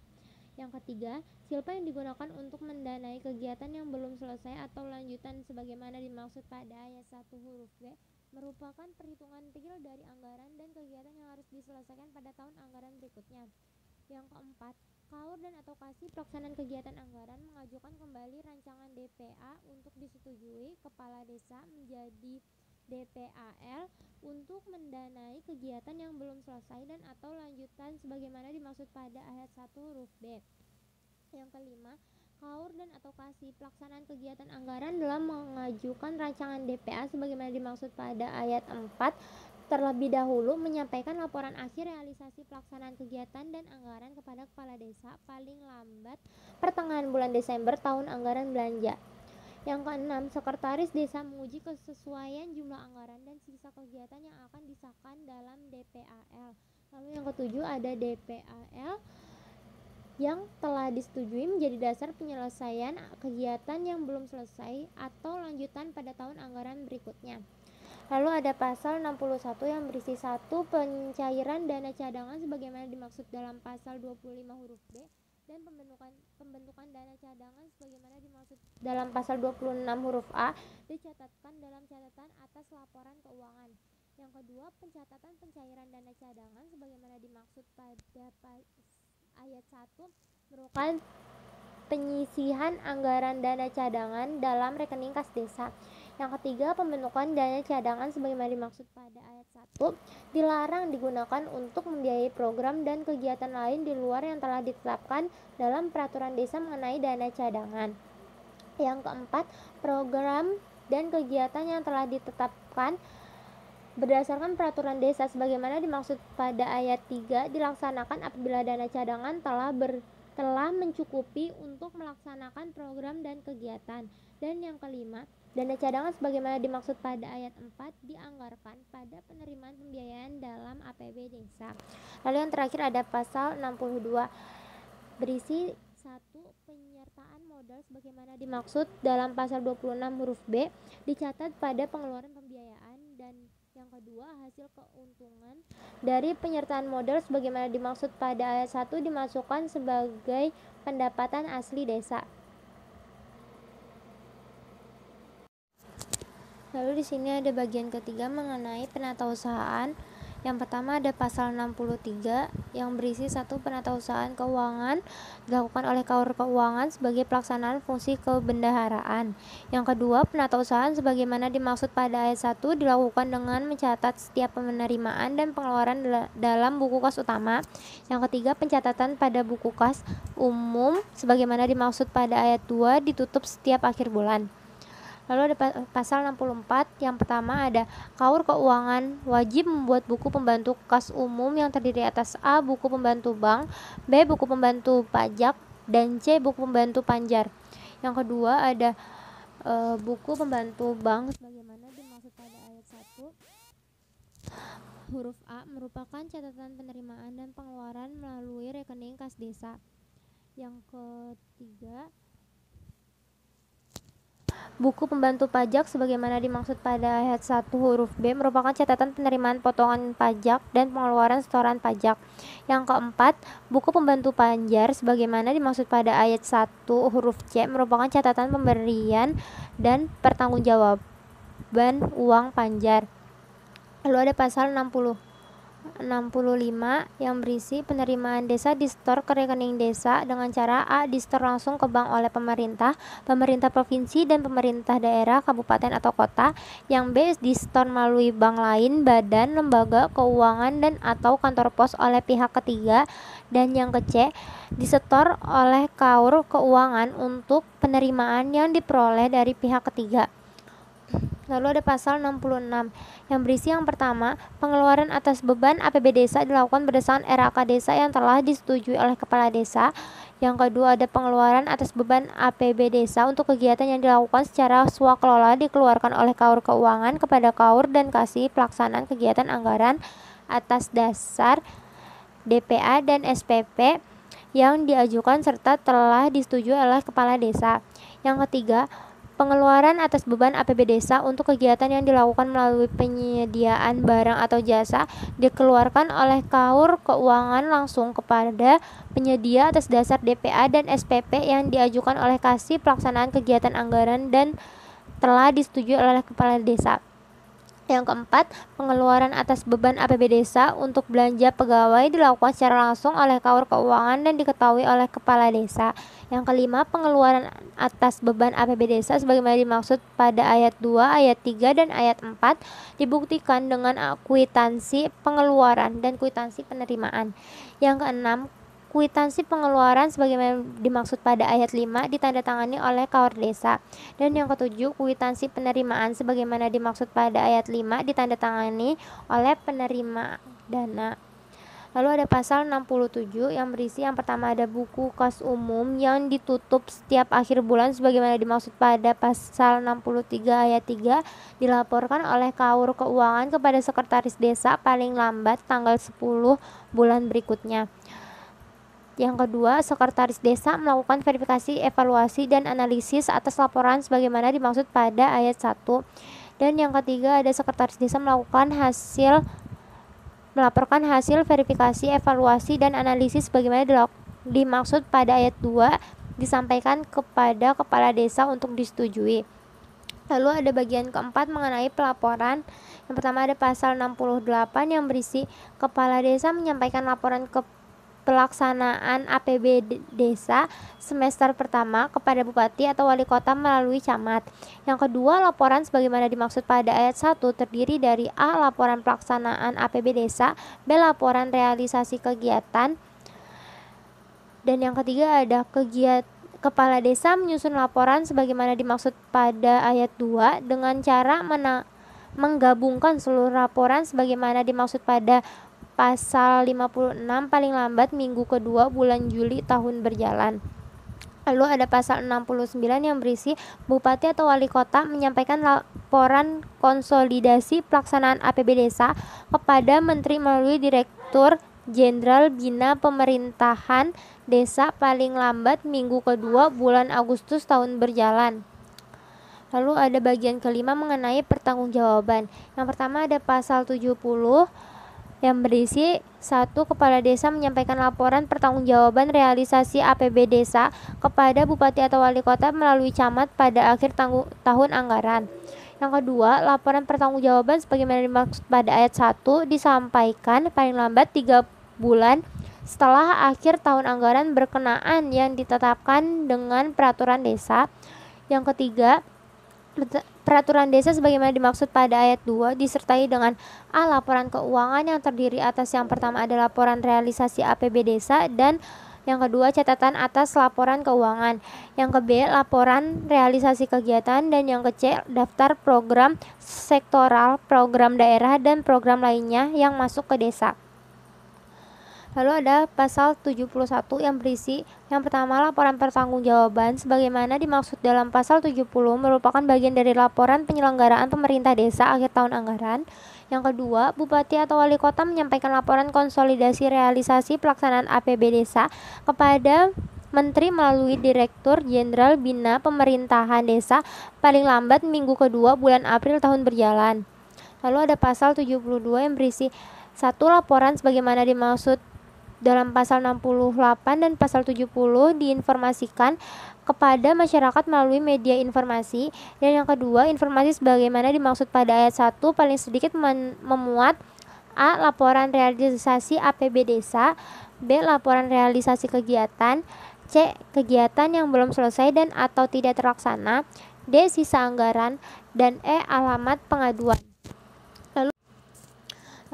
Yang ketiga, silpa yang digunakan untuk mendanai kegiatan yang belum selesai atau lanjutan sebagaimana dimaksud pada ayat 1 huruf B merupakan perhitungan real dari anggaran dan kegiatan yang harus diselesaikan pada tahun anggaran berikutnya. Yang keempat, KAUR dan atau KASI pelaksanaan kegiatan anggaran mengajukan kembali rancangan DPA untuk disetujui kepala desa menjadi DPAL untuk mendanai kegiatan yang belum selesai dan atau lanjutan sebagaimana dimaksud pada ayat 1 huruf B. Yang kelima, KAUR dan atau KASI pelaksanaan kegiatan anggaran dalam mengajukan rancangan DPA sebagaimana dimaksud pada ayat 4 terlebih dahulu menyampaikan laporan akhir realisasi pelaksanaan kegiatan dan anggaran kepada kepala desa paling lambat pertengahan bulan Desember tahun anggaran belanja. Yang keenam, sekretaris desa menguji kesesuaian jumlah anggaran dan sisa kegiatan yang akan disahkan dalam DPAL. Lalu yang ketujuh ada DPAL yang telah disetujui menjadi dasar penyelesaian kegiatan yang belum selesai atau lanjutan pada tahun anggaran berikutnya. Lalu ada pasal 61 yang berisi 1. Pencairan dana cadangan sebagaimana dimaksud dalam pasal 25 huruf B dan pembentukan dana cadangan sebagaimana dimaksud dalam pasal 26 huruf A dicatatkan dalam catatan atas laporan keuangan. Yang kedua, pencatatan pencairan dana cadangan sebagaimana dimaksud pada ayat 1 merupakan penyisihan anggaran dana cadangan dalam rekening kas desa. Yang ketiga, pembentukan dana cadangan sebagaimana dimaksud pada ayat 1 dilarang digunakan untuk membiayai program dan kegiatan lain di luar yang telah ditetapkan dalam peraturan desa mengenai dana cadangan. Yang keempat, program dan kegiatan yang telah ditetapkan berdasarkan peraturan desa sebagaimana dimaksud pada ayat 3 dilaksanakan apabila dana cadangan telah mencukupi untuk melaksanakan program dan kegiatan. Dan yang kelima, dana cadangan sebagaimana dimaksud pada ayat 4 dianggarkan pada penerimaan pembiayaan dalam APB desa. Lalu yang terakhir ada pasal 62 berisi 1. Penyertaan modal sebagaimana dimaksud dalam pasal 26 huruf B dicatat pada pengeluaran pembiayaan, dan yang kedua, hasil keuntungan dari penyertaan modal sebagaimana dimaksud pada ayat 1 dimasukkan sebagai pendapatan asli desa. Lalu di sini ada bagian ketiga mengenai penatausahaan. Yang pertama ada pasal 63 yang berisi 1. Penatausahaan keuangan dilakukan oleh KAUR keuangan sebagai pelaksanaan fungsi kebendaharaan. Yang kedua, penatausahaan sebagaimana dimaksud pada ayat 1 dilakukan dengan mencatat setiap penerimaan dan pengeluaran dalam buku kas utama. Yang ketiga, pencatatan pada buku kas umum sebagaimana dimaksud pada ayat 2 ditutup setiap akhir bulan. Lalu ada pasal 64 yang pertama ada KAUR keuangan wajib membuat buku pembantu kas umum yang terdiri atas A. Buku pembantu bank, B. Buku pembantu pajak, dan C. Buku pembantu panjar. Yang kedua ada buku pembantu bank sebagaimana dimaksud pada ayat 1 huruf A merupakan catatan penerimaan dan pengeluaran melalui rekening kas desa. Yang ketiga Buku pembantu pajak sebagaimana dimaksud pada ayat 1 huruf B merupakan catatan penerimaan potongan pajak dan pengeluaran setoran pajak. Yang keempat, buku pembantu panjar sebagaimana dimaksud pada ayat 1 huruf C merupakan catatan pemberian dan pertanggungjawaban uang panjar. Lalu ada pasal 65 yang berisi penerimaan desa disetor ke rekening desa dengan cara A. Disetor langsung ke bank oleh pemerintah provinsi dan pemerintah daerah, kabupaten atau kota. Yang B. Disetor melalui bank lain, badan, lembaga keuangan dan atau kantor pos oleh pihak ketiga. Dan yang ke C. Disetor oleh KAUR keuangan untuk penerimaan yang diperoleh dari pihak ketiga. Lalu ada pasal 66 yang berisi yang pertama, pengeluaran atas beban APB desa dilakukan berdasarkan RAK desa yang telah disetujui oleh kepala desa. Yang kedua, ada pengeluaran atas beban APB desa untuk kegiatan yang dilakukan secara swakelola dikeluarkan oleh KAUR keuangan kepada KAUR dan kasih pelaksanaan kegiatan anggaran atas dasar DPA dan SPP yang diajukan serta telah disetujui oleh kepala desa. Yang ketiga, pengeluaran atas beban APB desa untuk kegiatan yang dilakukan melalui penyediaan barang atau jasa dikeluarkan oleh KAUR keuangan langsung kepada penyedia atas dasar DPA dan SPP yang diajukan oleh kasih pelaksanaan kegiatan anggaran dan telah disetujui oleh kepala desa. Yang keempat, pengeluaran atas beban APB desa untuk belanja pegawai dilakukan secara langsung oleh KAUR keuangan dan diketahui oleh kepala desa. Yang kelima, pengeluaran atas beban APB desa sebagaimana dimaksud pada ayat 2, ayat 3 dan ayat 4 dibuktikan dengan kwitansi pengeluaran dan kwitansi penerimaan. Yang keenam, kwitansi pengeluaran sebagaimana dimaksud pada ayat 5 ditandatangani oleh KAUR desa. Dan yang ketujuh, kwitansi penerimaan sebagaimana dimaksud pada ayat 5 ditandatangani oleh penerima dana. Lalu ada pasal 67 yang berisi yang pertama, ada buku kas umum yang ditutup setiap akhir bulan sebagaimana dimaksud pada pasal 63 ayat 3 dilaporkan oleh KAUR keuangan kepada sekretaris desa paling lambat tanggal 10 bulan berikutnya. Yang kedua, sekretaris desa melakukan verifikasi, evaluasi, dan analisis atas laporan sebagaimana dimaksud pada ayat 1. Dan yang ketiga, ada sekretaris desa melaporkan hasil verifikasi, evaluasi, dan analisis sebagaimana dimaksud pada ayat 2 disampaikan kepada kepala desa untuk disetujui. Lalu ada bagian keempat mengenai pelaporan. Yang pertama, ada pasal 68 yang berisi kepala desa menyampaikan laporan ke pelaksanaan APB desa semester pertama kepada bupati atau wali kota melalui camat. Yang kedua, laporan sebagaimana dimaksud pada ayat 1 terdiri dari A. Laporan pelaksanaan APB desa, B. Laporan realisasi kegiatan, dan yang ketiga ada kepala desa menyusun laporan sebagaimana dimaksud pada ayat 2 dengan cara menggabungkan seluruh laporan sebagaimana dimaksud pada pasal 56 paling lambat minggu kedua bulan Juli tahun berjalan. Lalu ada pasal 69 yang berisi bupati atau wali kota menyampaikan laporan konsolidasi pelaksanaan APB desa kepada menteri melalui Direktur Jenderal Bina Pemerintahan Desa paling lambat minggu kedua bulan Agustus tahun berjalan. Lalu ada bagian kelima mengenai pertanggungjawaban. Yang pertama ada pasal 70 yang berisi 1. Kepala desa menyampaikan laporan pertanggungjawaban realisasi APB desa kepada bupati atau wali kota melalui camat pada akhir tahun anggaran. Yang kedua, laporan pertanggungjawaban sebagaimana dimaksud pada ayat 1 disampaikan paling lambat 3 bulan setelah akhir tahun anggaran berkenaan yang ditetapkan dengan peraturan desa. Yang ketiga, peraturan desa sebagaimana dimaksud pada ayat 2 disertai dengan A. Laporan keuangan yang terdiri atas yang pertama ada laporan realisasi APB desa dan yang kedua catatan atas laporan keuangan. Yang ke B, laporan realisasi kegiatan, dan yang ke C, daftar program sektoral, program daerah, dan program lainnya yang masuk ke desa. Lalu ada pasal 71 yang berisi yang pertama, laporan pertanggungjawaban sebagaimana dimaksud dalam pasal 70 merupakan bagian dari laporan penyelenggaraan pemerintah desa akhir tahun anggaran. Yang kedua, bupati atau wali kota menyampaikan laporan konsolidasi realisasi pelaksanaan APB desa kepada Menteri melalui Direktur Jenderal Bina Pemerintahan Desa paling lambat minggu kedua bulan April tahun berjalan. Lalu ada pasal 72 yang berisi 1. Laporan sebagaimana dimaksud dalam pasal 68 dan pasal 70 diinformasikan kepada masyarakat melalui media informasi. Dan yang kedua, informasi sebagaimana dimaksud pada ayat 1 paling sedikit memuat A. Laporan realisasi APB Desa, B. Laporan realisasi kegiatan, C. Kegiatan yang belum selesai dan atau tidak terlaksana, D. Sisa anggaran, dan E. Alamat pengaduan.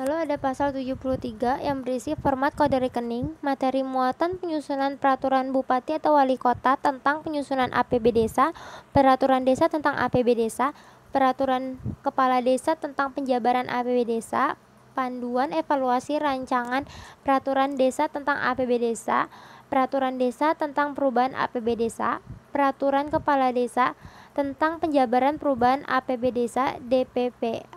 Lalu ada pasal 73 yang berisi format kode rekening, materi muatan penyusunan peraturan bupati atau wali kota tentang penyusunan APB Desa, peraturan desa tentang APB Desa, peraturan kepala desa tentang penjabaran APB Desa, panduan evaluasi rancangan peraturan desa tentang APB Desa, peraturan desa tentang perubahan APB Desa, peraturan kepala desa tentang penjabaran perubahan APB Desa, DPA,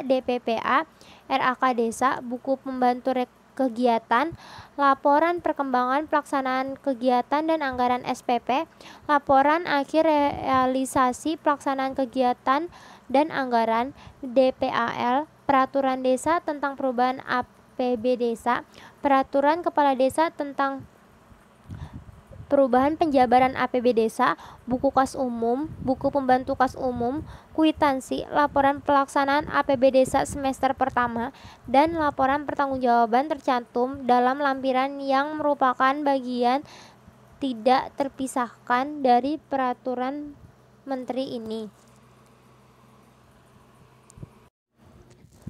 DPPA, RAK Desa, buku pembantu kegiatan, laporan perkembangan pelaksanaan kegiatan dan anggaran SPP, laporan akhir realisasi pelaksanaan kegiatan dan anggaran DPAL, peraturan desa tentang perubahan APB Desa, peraturan kepala desa tentang perubahan penjabaran APB Desa, buku kas umum, buku pembantu kas umum, kwitansi, laporan pelaksanaan APB Desa semester pertama, dan laporan pertanggungjawaban tercantum dalam lampiran yang merupakan bagian tidak terpisahkan dari peraturan menteri ini.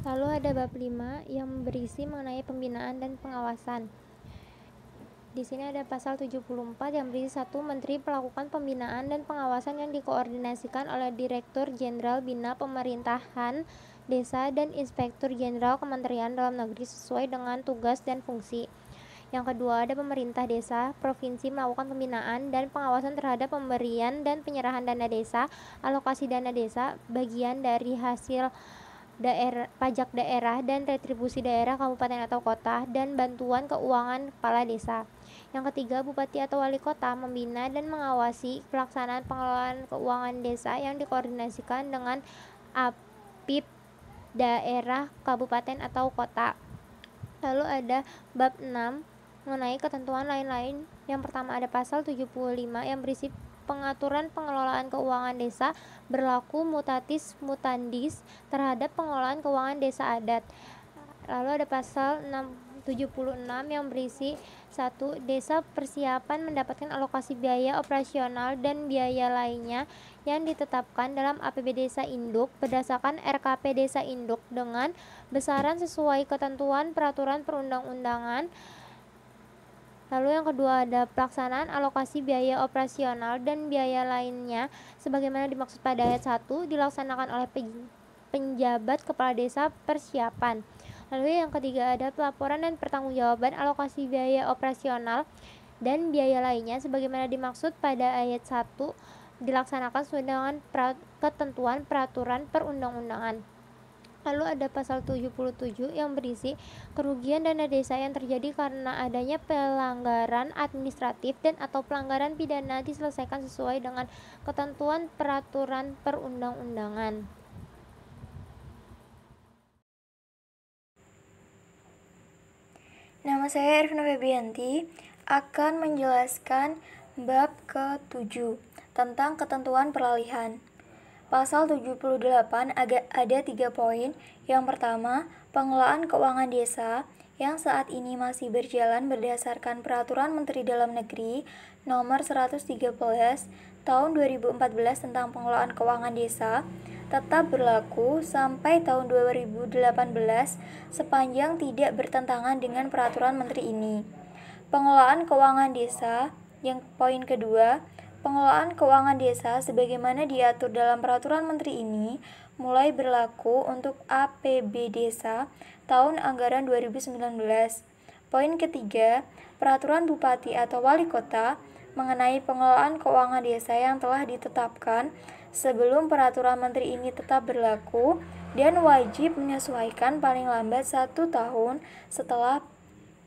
Lalu ada bab 5 yang berisi mengenai pembinaan dan pengawasan. Di sini ada pasal 74 yang berisi 1. Menteri melakukan pembinaan dan pengawasan yang dikoordinasikan oleh Direktur Jenderal Bina Pemerintahan Desa dan Inspektur Jenderal Kementerian Dalam Negeri sesuai dengan tugas dan fungsi. Yang kedua, ada pemerintah desa, provinsi melakukan pembinaan dan pengawasan terhadap pemberian dan penyerahan dana desa, alokasi dana desa, bagian dari hasil pajak daerah dan retribusi daerah kabupaten atau kota, dan bantuan keuangan kepala desa. Yang ketiga, bupati atau wali kota membina dan mengawasi pelaksanaan pengelolaan keuangan desa yang dikoordinasikan dengan APIP daerah, kabupaten atau kota. Lalu ada bab 6 mengenai ketentuan lain-lain. Yang pertama ada pasal 75 yang berisi pengaturan pengelolaan keuangan desa berlaku mutatis mutandis terhadap pengelolaan keuangan desa adat. Lalu ada pasal 76 yang berisi 1. Desa persiapan mendapatkan alokasi biaya operasional dan biaya lainnya yang ditetapkan dalam APB Desa Induk berdasarkan RKP Desa Induk dengan besaran sesuai ketentuan peraturan perundang-undangan. Lalu yang kedua ada pelaksanaan alokasi biaya operasional dan biaya lainnya sebagaimana dimaksud pada ayat 1 dilaksanakan oleh penjabat kepala desa persiapan. Lalu yang ketiga ada pelaporan dan pertanggungjawaban alokasi biaya operasional dan biaya lainnya sebagaimana dimaksud pada ayat 1 dilaksanakan sesuai dengan ketentuan peraturan perundang-undangan. Lalu ada pasal 77 yang berisi kerugian dana desa yang terjadi karena adanya pelanggaran administratif dan atau pelanggaran pidana diselesaikan sesuai dengan ketentuan peraturan perundang-undangan. Nama saya Ervina Febianti akan menjelaskan bab ke-7 tentang ketentuan peralihan. Pasal 78 ada 3 poin. Yang pertama, pengelolaan keuangan desa yang saat ini masih berjalan berdasarkan Peraturan Menteri Dalam Negeri Nomor 113 Tahun 2014 tentang pengelolaan keuangan desa tetap berlaku sampai tahun 2018 sepanjang tidak bertentangan dengan peraturan menteri ini. Pengelolaan keuangan desa, yang poin kedua, pengelolaan keuangan desa sebagaimana diatur dalam peraturan menteri ini mulai berlaku untuk APB Desa tahun anggaran 2019. Poin ketiga, peraturan bupati atau wali kota mengenai pengelolaan keuangan desa yang telah ditetapkan sebelum peraturan menteri ini tetap berlaku dan wajib menyesuaikan paling lambat 1 tahun setelah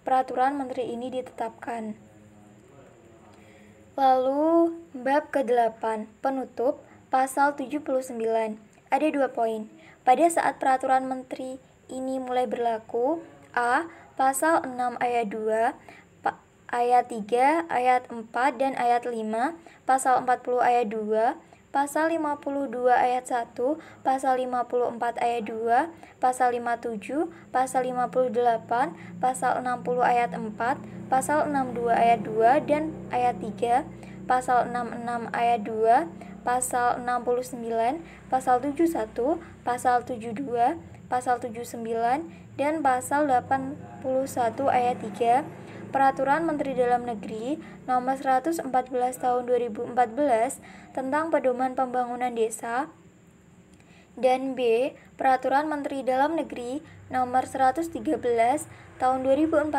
peraturan menteri ini ditetapkan. Lalu bab ke-8, penutup, pasal 79. Ada 2 poin. Pada saat peraturan menteri ini mulai berlaku, A. Pasal 6 ayat 2, ayat 3, ayat 4, dan ayat 5, pasal 40 ayat 2, pasal 52 ayat 1, pasal 54 ayat 2, pasal 57, pasal 58, pasal 60 ayat 4, pasal 62 ayat 2 dan ayat 3, pasal 66 ayat 2, pasal 69, pasal 71, pasal 72, pasal 79, dan pasal 81 ayat 3, Peraturan Menteri Dalam Negeri Nomor 114 Tahun 2014 tentang Pedoman Pembangunan Desa, dan B. Peraturan Menteri Dalam Negeri Nomor 113 Tahun 2014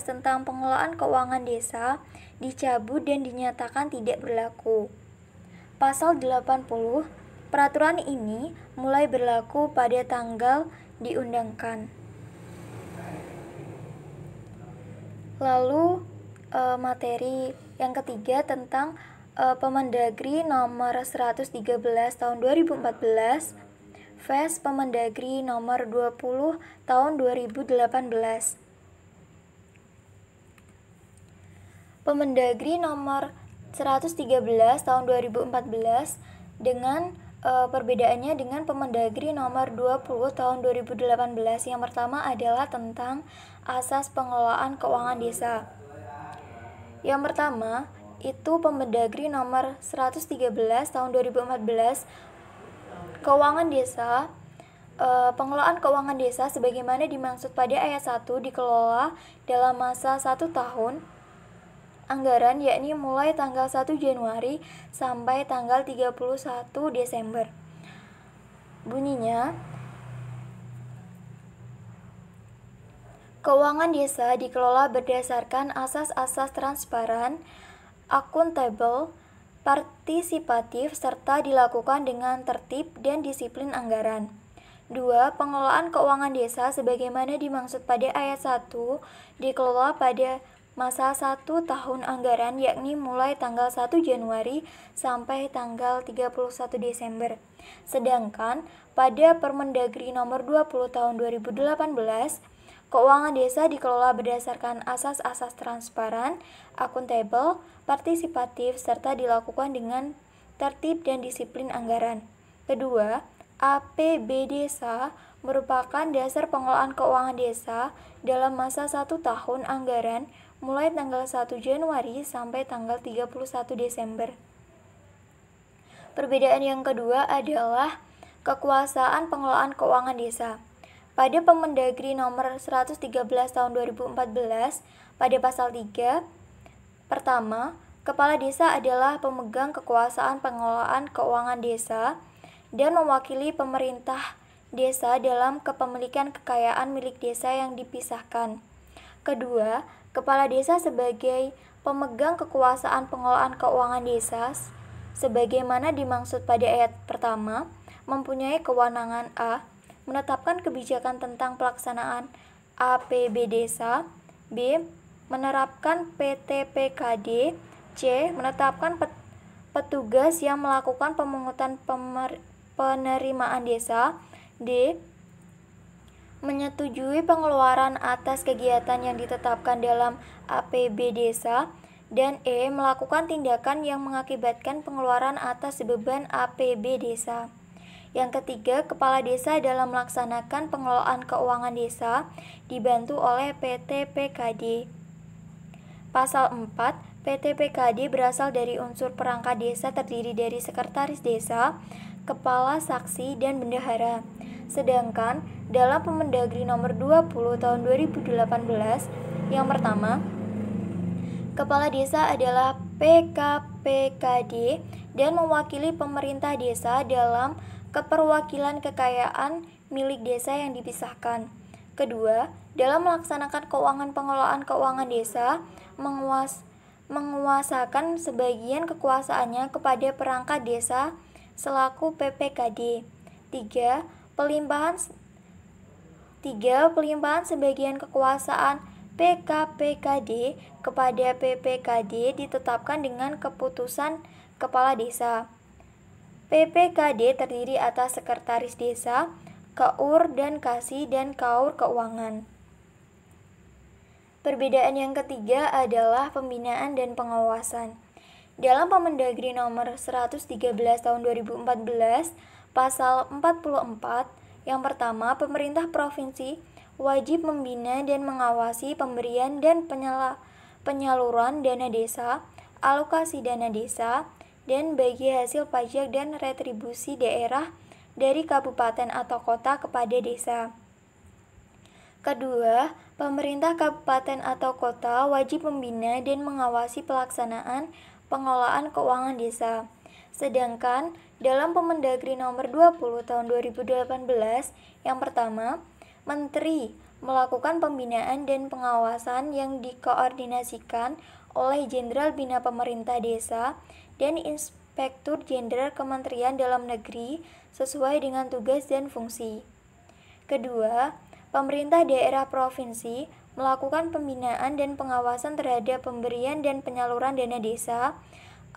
tentang Pengelolaan Keuangan Desa dicabut dan dinyatakan tidak berlaku. Pasal 80. Peraturan ini mulai berlaku pada tanggal diundangkan. Lalu materi yang ketiga tentang Permendagri Nomor 113 Tahun 2014 vs Permendagri Nomor 20 Tahun 2018. Permendagri Nomor 113 Tahun 2014 dengan perbedaannya dengan Permendagri Nomor 20 Tahun 2018. Yang pertama adalah tentang asas pengelolaan keuangan desa. Yang pertama itu Permendagri Nomor 113 Tahun 2014 Keuangan Desa. Pengelolaan keuangan desa sebagaimana dimaksud pada ayat 1 dikelola dalam masa 1 tahun anggaran, yakni mulai tanggal 1 Januari sampai tanggal 31 Desember. Bunyinya, keuangan desa dikelola berdasarkan asas-asas transparan, akuntabel, partisipatif, serta dilakukan dengan tertib dan disiplin anggaran. 2. Pengelolaan keuangan desa sebagaimana dimaksud pada ayat 1 dikelola pada masa 1 tahun anggaran, yakni mulai tanggal 1 Januari sampai tanggal 31 Desember. Sedangkan pada Permendagri Nomor 20 Tahun 2018, keuangan desa dikelola berdasarkan asas-asas transparan, akuntabel, partisipatif, serta dilakukan dengan tertib dan disiplin anggaran. Kedua, APB Desa merupakan dasar pengelolaan keuangan desa dalam masa 1 tahun anggaran mulai tanggal 1 Januari sampai tanggal 31 Desember. Perbedaan yang kedua adalah kekuasaan pengelolaan keuangan desa. Pada Permendagri Nomor 113 Tahun 2014, pada pasal 3, pertama, Kepala Desa adalah pemegang kekuasaan pengelolaan keuangan desa dan mewakili pemerintah desa dalam kepemilikan kekayaan milik desa yang dipisahkan. Kedua, Kepala Desa sebagai pemegang kekuasaan pengelolaan keuangan desa sebagaimana dimaksud pada ayat pertama, mempunyai kewenangan A. Menetapkan kebijakan tentang pelaksanaan APB Desa, B. Menerapkan PTPKD, C. Menetapkan petugas yang melakukan pemungutan penerimaan desa, D. Menyetujui pengeluaran atas kegiatan yang ditetapkan dalam APB Desa, dan E. Melakukan tindakan yang mengakibatkan pengeluaran atas beban APB Desa. Yang ketiga, Kepala Desa dalam melaksanakan pengelolaan keuangan desa dibantu oleh PTPKD. Pasal 4, PTPKD berasal dari unsur perangkat desa terdiri dari sekretaris desa, kepala saksi, dan bendahara. Sedangkan dalam Permendagri Nomor 20 Tahun 2018, yang pertama, Kepala Desa adalah PKPKD dan mewakili pemerintah desa dalam keperwakilan kekayaan milik desa yang dipisahkan. Kedua, dalam melaksanakan keuangan pengelolaan keuangan desa, menguasakan sebagian kekuasaannya kepada perangkat desa selaku PPKD. 3. Pelimpahan sebagian kekuasaan PKPKD kepada PPKD ditetapkan dengan keputusan Kepala Desa. PPKD terdiri atas Sekretaris Desa, KUR dan Kasih, dan KAUR Keuangan. Perbedaan yang ketiga adalah pembinaan dan pengawasan. Dalam Permendagri nomor 113 tahun 2014, pasal 44, yang pertama, pemerintah provinsi wajib membina dan mengawasi pemberian dan penyaluran dana desa, alokasi dana desa, dan bagi hasil pajak dan retribusi daerah dari kabupaten atau kota kepada desa. Kedua, pemerintah kabupaten atau kota wajib membina dan mengawasi pelaksanaan pengelolaan keuangan desa. Sedangkan dalam Permendagri nomor 20 tahun 2018, yang pertama, Menteri melakukan pembinaan dan pengawasan yang dikoordinasikan oleh Jenderal Bina Pemerintah Desa dan Inspektur Jenderal Kementerian Dalam Negeri sesuai dengan tugas dan fungsi. Kedua, pemerintah daerah provinsi melakukan pembinaan dan pengawasan terhadap pemberian dan penyaluran dana desa,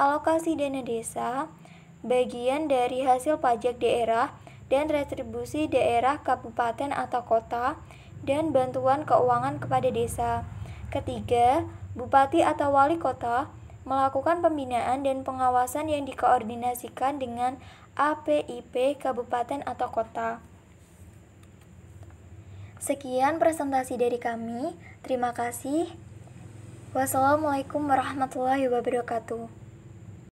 alokasi dana desa, bagian dari hasil pajak daerah, dan retribusi daerah, kabupaten atau kota, dan bantuan keuangan kepada desa. Ketiga, bupati atau wali kota melakukan pembinaan dan pengawasan yang dikoordinasikan dengan APIP kabupaten atau kota. Sekian presentasi dari kami. Terima kasih. Wassalamualaikum warahmatullahi wabarakatuh.